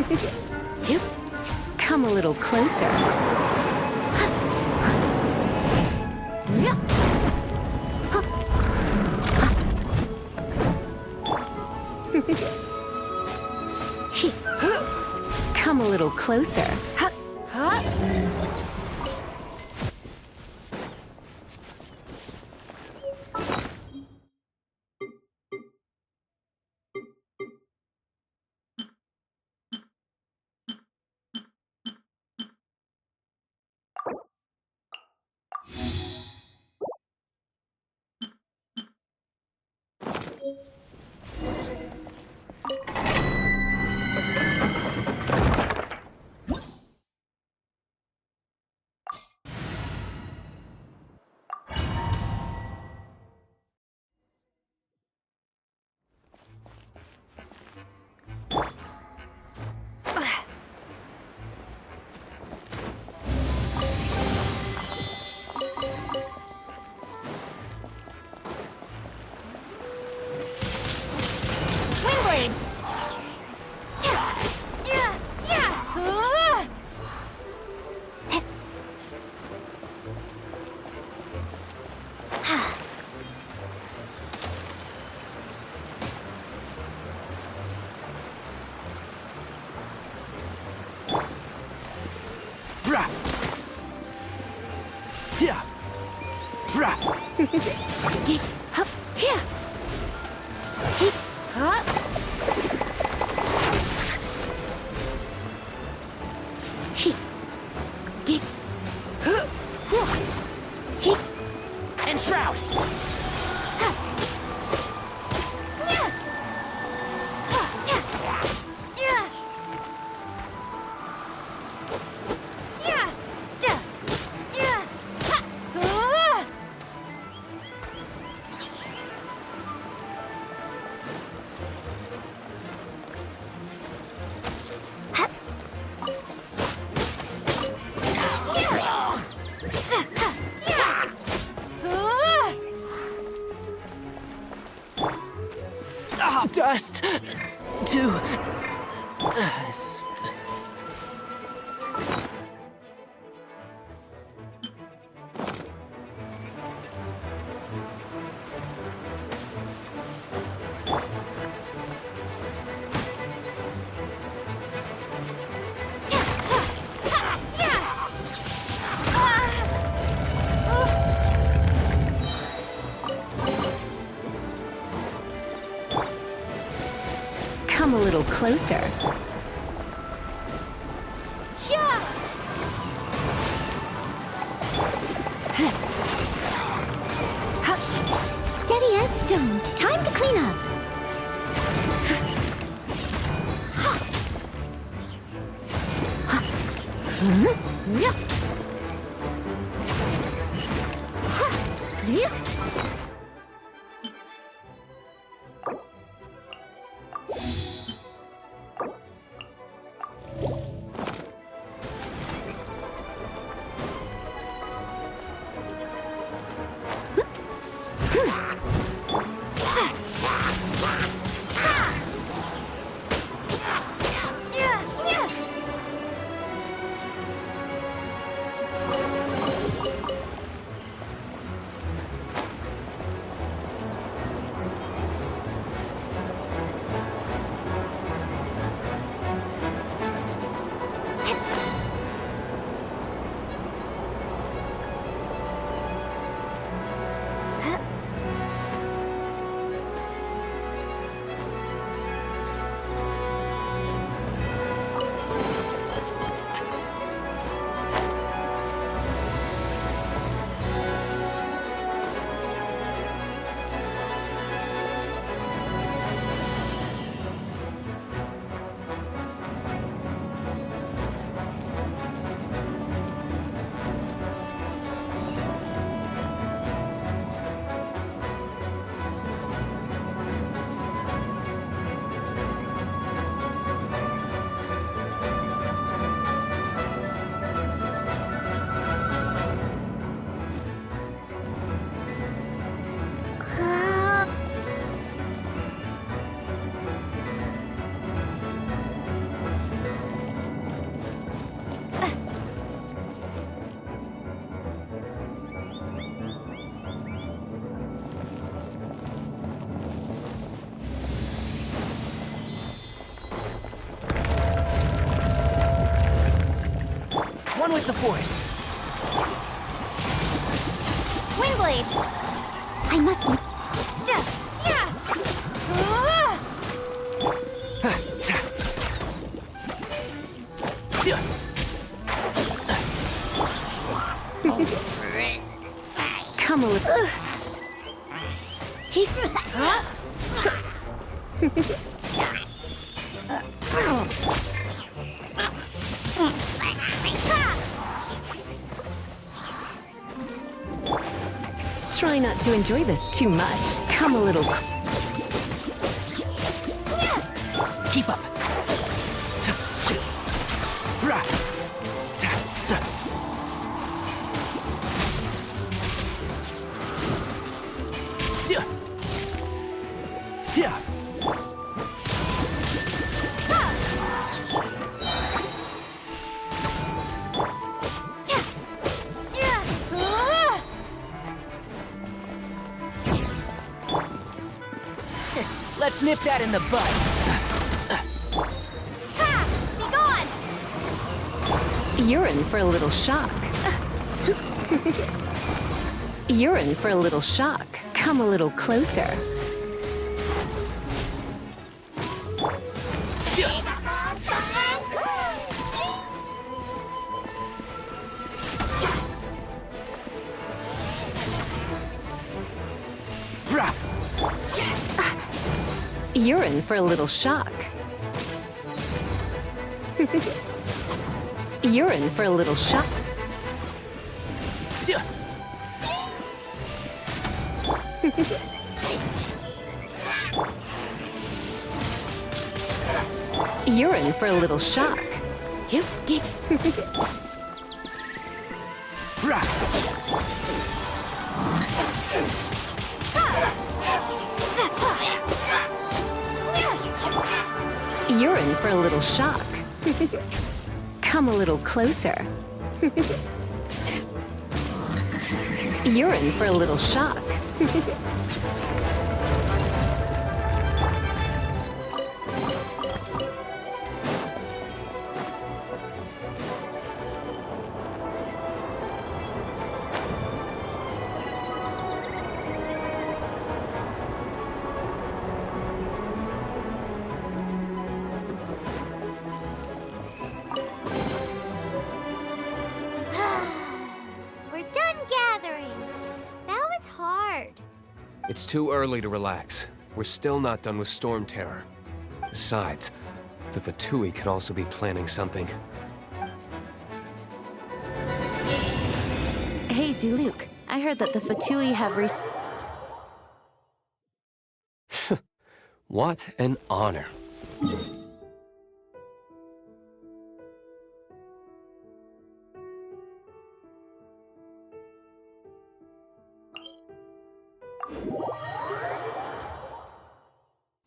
Come a little closer. Come a little closer. Windblade! Rah! Yeah! Rah! Enshroud! Dust to dust. Come a little closer. Steady as stone. Time to clean up. forest. Windblade! I must... Come a little... Try not to enjoy this too much. Come a little... Keep up. Let's nip that in the bud. Be gone! You're in for a little shock. You're in for a little shock. Come a little closer. You're in for a little shock. You're in for a little shock. You're in for a little shock. You did. You're in for a little shock. Come a little closer. You're in for a little shock. We're done gathering. That was hard. It's too early to relax. We're still not done with Storm Terror. Besides, the Fatui could also be planning something. Hey, Diluc, I heard that the Fatui have What an honor.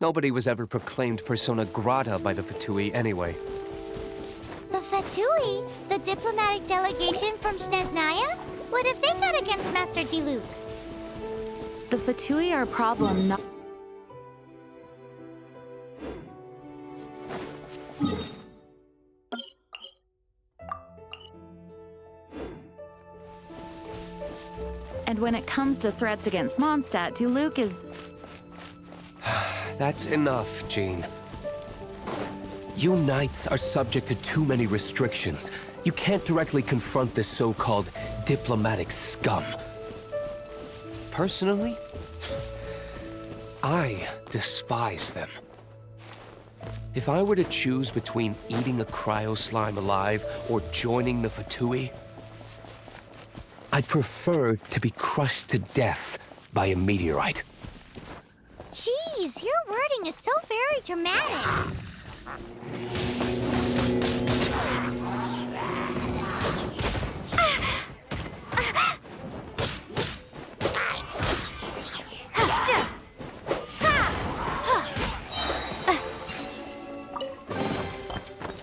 Nobody was ever proclaimed persona grata by the Fatui anyway. The Fatui? The diplomatic delegation from Snezhnaya? What if they got against Master Diluc? The Fatui are a problem, not... And when it comes to threats against Mondstadt, Diluc is... That's enough, Jean. You knights are subject to too many restrictions. You can't directly confront this so-called diplomatic scum. Personally, I despise them. If I were to choose between eating a cryo slime alive or joining the Fatui, I'd prefer to be crushed to death by a meteorite. Jeez, your wording is so very dramatic.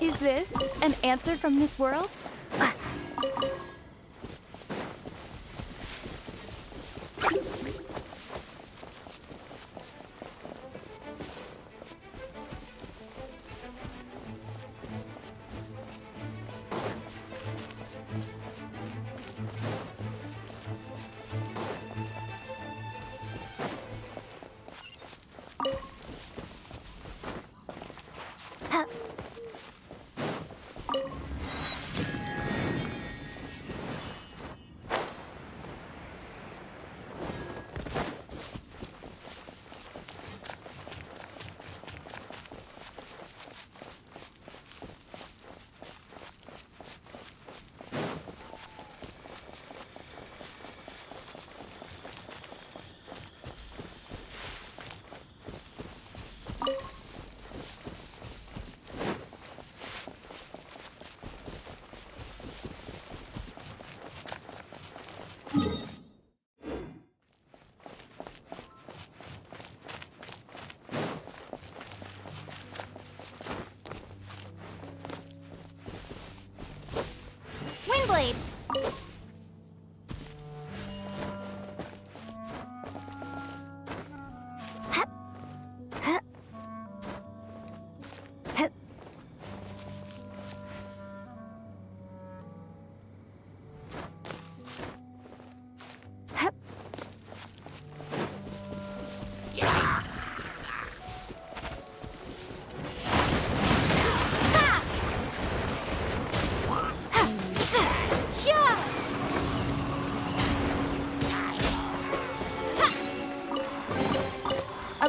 Is this an answer from this world?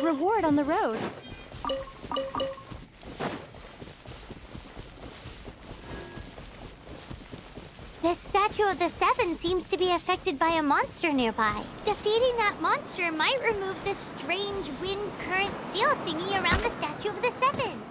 A reward on the road. This statue of the Seven seems to be affected by a monster nearby. Defeating that monster might remove this strange wind current seal thingy around the statue of the Seven.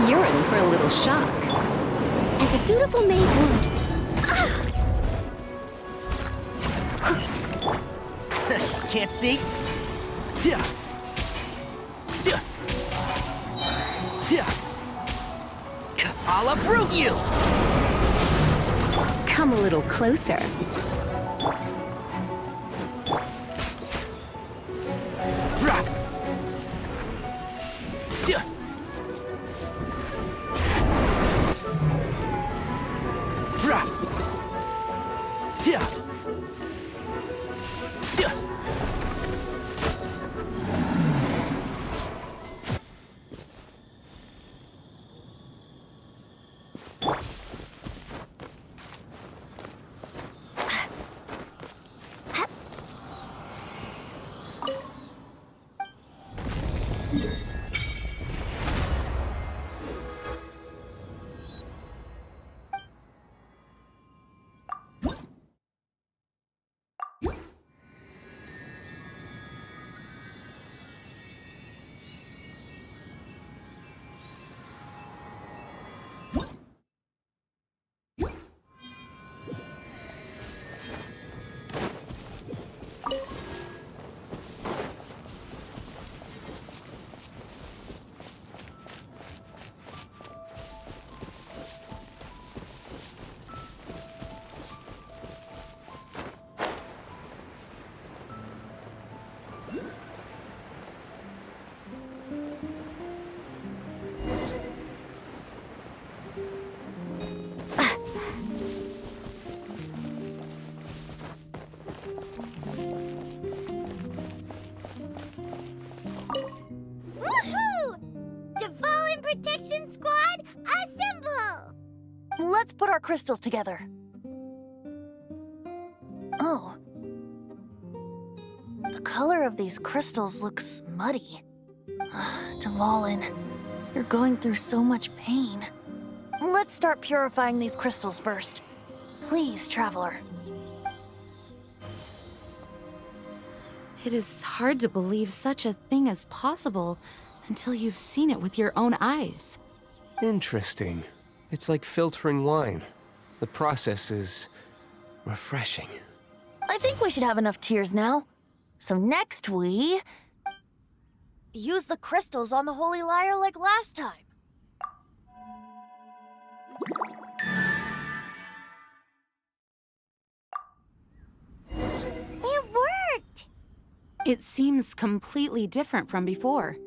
You're in for a little shock. As a dutiful maid would. Can't see? Yeah. Yeah. Yeah. I'll approve you! Come a little closer. Rock. Yeah. Rock. Yeah. Yeah. Woohoo! Dvalin Protection Squad, assemble! Let's put our crystals together. Oh. The color of these crystals looks muddy. Dvalin, you're going through so much pain. Let's start purifying these crystals first. Please, Traveler. It is hard to believe such a thing is possible until you've seen it with your own eyes. Interesting. It's like filtering wine. The process is refreshing. I think we should have enough tears now. So next we... use the crystals on the Holy Lyre like last time. It worked! It seems completely different from before.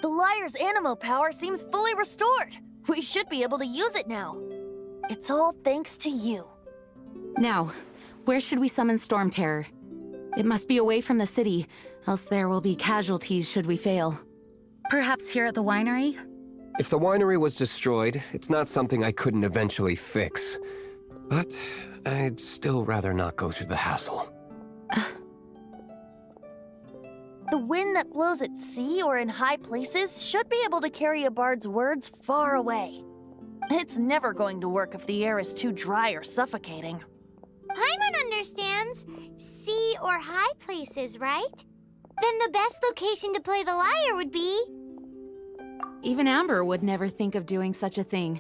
The Lyre's animo power seems fully restored. We should be able to use it now. It's all thanks to you. Now, where should we summon Storm Terror? It must be away from the city, else there will be casualties should we fail. Perhaps here at the winery? If the winery was destroyed, it's not something I couldn't eventually fix. But I'd still rather not go through the hassle. The wind that blows at sea or in high places should be able to carry a bard's words far away. It's never going to work if the air is too dry or suffocating. Paimon understands sea or high places, right? Then the best location to play the lyre would be... Even Amber would never think of doing such a thing.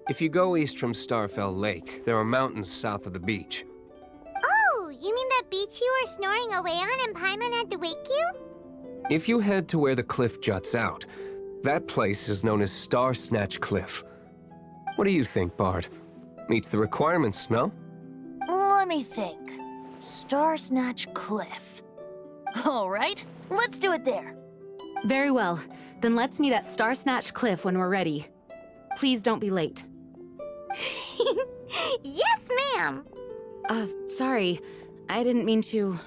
If you go east from Starfell Lake, there are mountains south of the beach. Oh, you mean that beach you were snoring away on and Paimon had to wake you? If you head to where the cliff juts out, that place is known as Star Snatch Cliff. What do you think, Bard? Meets the requirements, no? Let me think. Star Snatch Cliff. All right, let's do it there. Very well. Then let's meet at Star Snatch Cliff when we're ready. Please don't be late. Yes, ma'am! Sorry. I didn't mean to...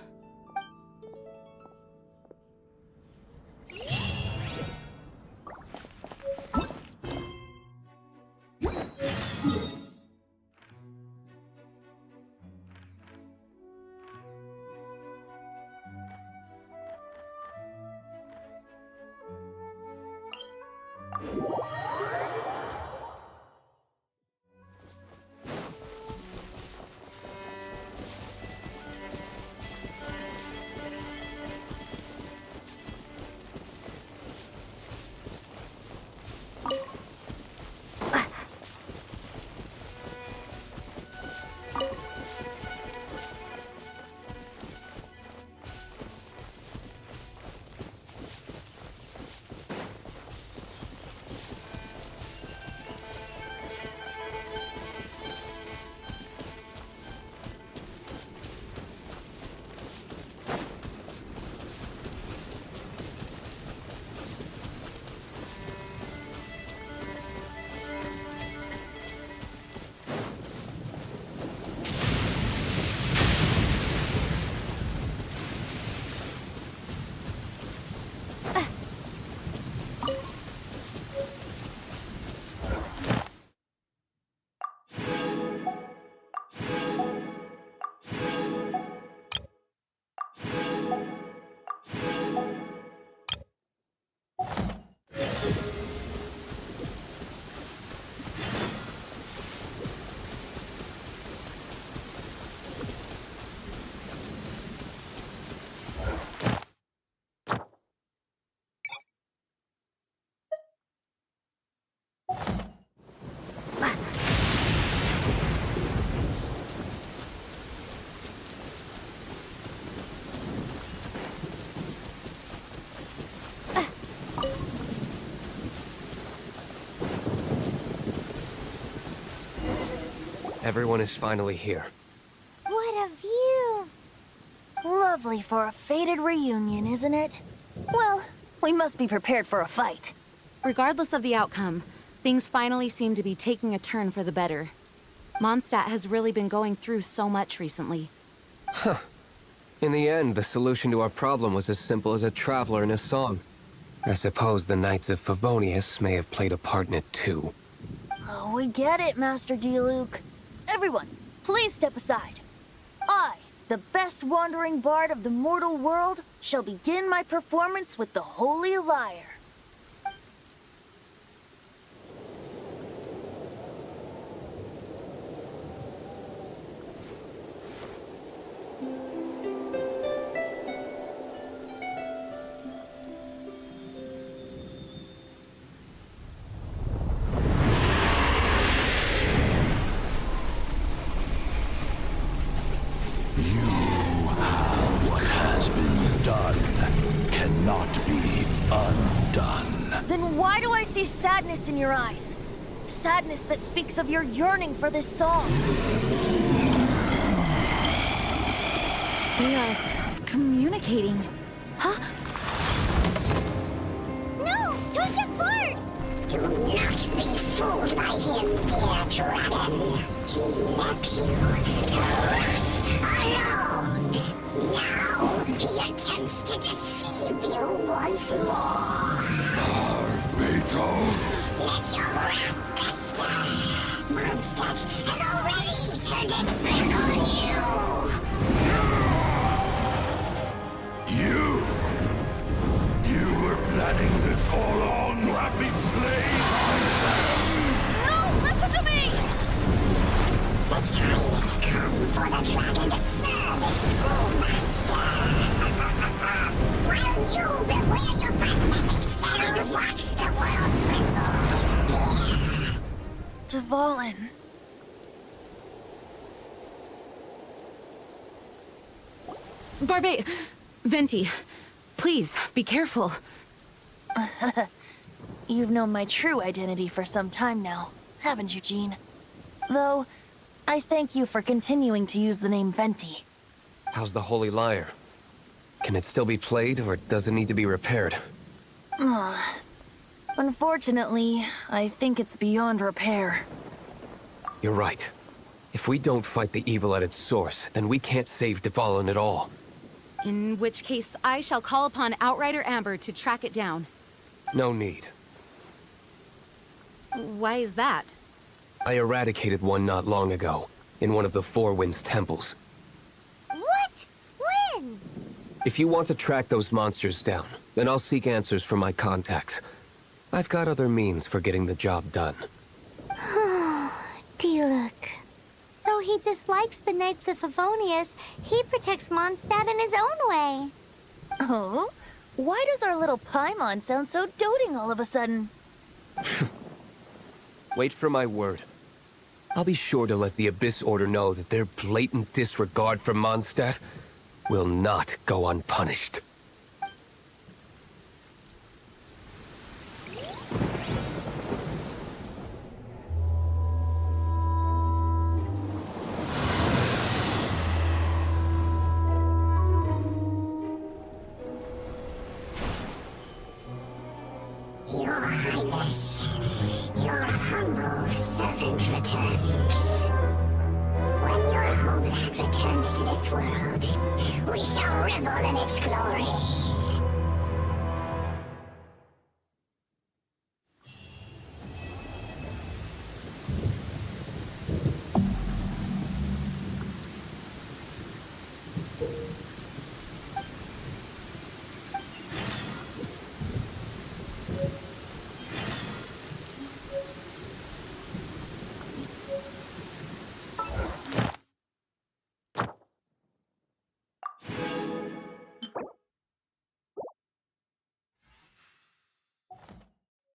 Everyone is finally here. What a view! Lovely for a fated reunion, isn't it? Well, we must be prepared for a fight. Regardless of the outcome, things finally seem to be taking a turn for the better. Mondstadt has really been going through so much recently. Huh. In the end, the solution to our problem was as simple as a traveler in a song. I suppose the Knights of Favonius may have played a part in it too. Oh, we get it, Master D-Luke. Everyone, please step aside. I, the best wandering bard of the mortal world, shall begin my performance with the Holy Lyre. What has been done cannot be undone. Then why do I see sadness in your eyes? Sadness that speaks of your yearning for this song. They are communicating. Huh? No! Don't get bored! Do not be fooled by him, dear dragon. He left you to rot alone. Now he attempts to deceive you once more. Beetles! Let your wrath fester. Mondstadt has already turned its back on You! You were planning this all along to have me slain by them! No, listen to me! The time has come for the dragon to serve its true master. While you beware your pathetic shadows, watch the world tremble with fear. Dvalin. Venti, please, be careful. You've known my true identity for some time now, haven't you, Jean? Though, I thank you for continuing to use the name Venti. How's the Holy Lyre? Can it still be played, or does it need to be repaired? Unfortunately, I think it's beyond repair. You're right. If we don't fight the evil at its source, then we can't save Dvalin at all. In which case, I shall call upon Outrider Amber to track it down. No need. Why is that? I eradicated one not long ago, in one of the Four Winds temples. What? When? If you want to track those monsters down, then I'll seek answers from my contacts. I've got other means for getting the job done. Diluc. Though he dislikes the Knights of Favonius, he protects Mondstadt in his own way. Oh? Why does our little Paimon sound so doting all of a sudden? Wait for my word. I'll be sure to let the Abyss Order know that their blatant disregard for Mondstadt will not go unpunished. Your Highness, your humble servant returns. When your homeland returns to this world, we shall revel in its glory.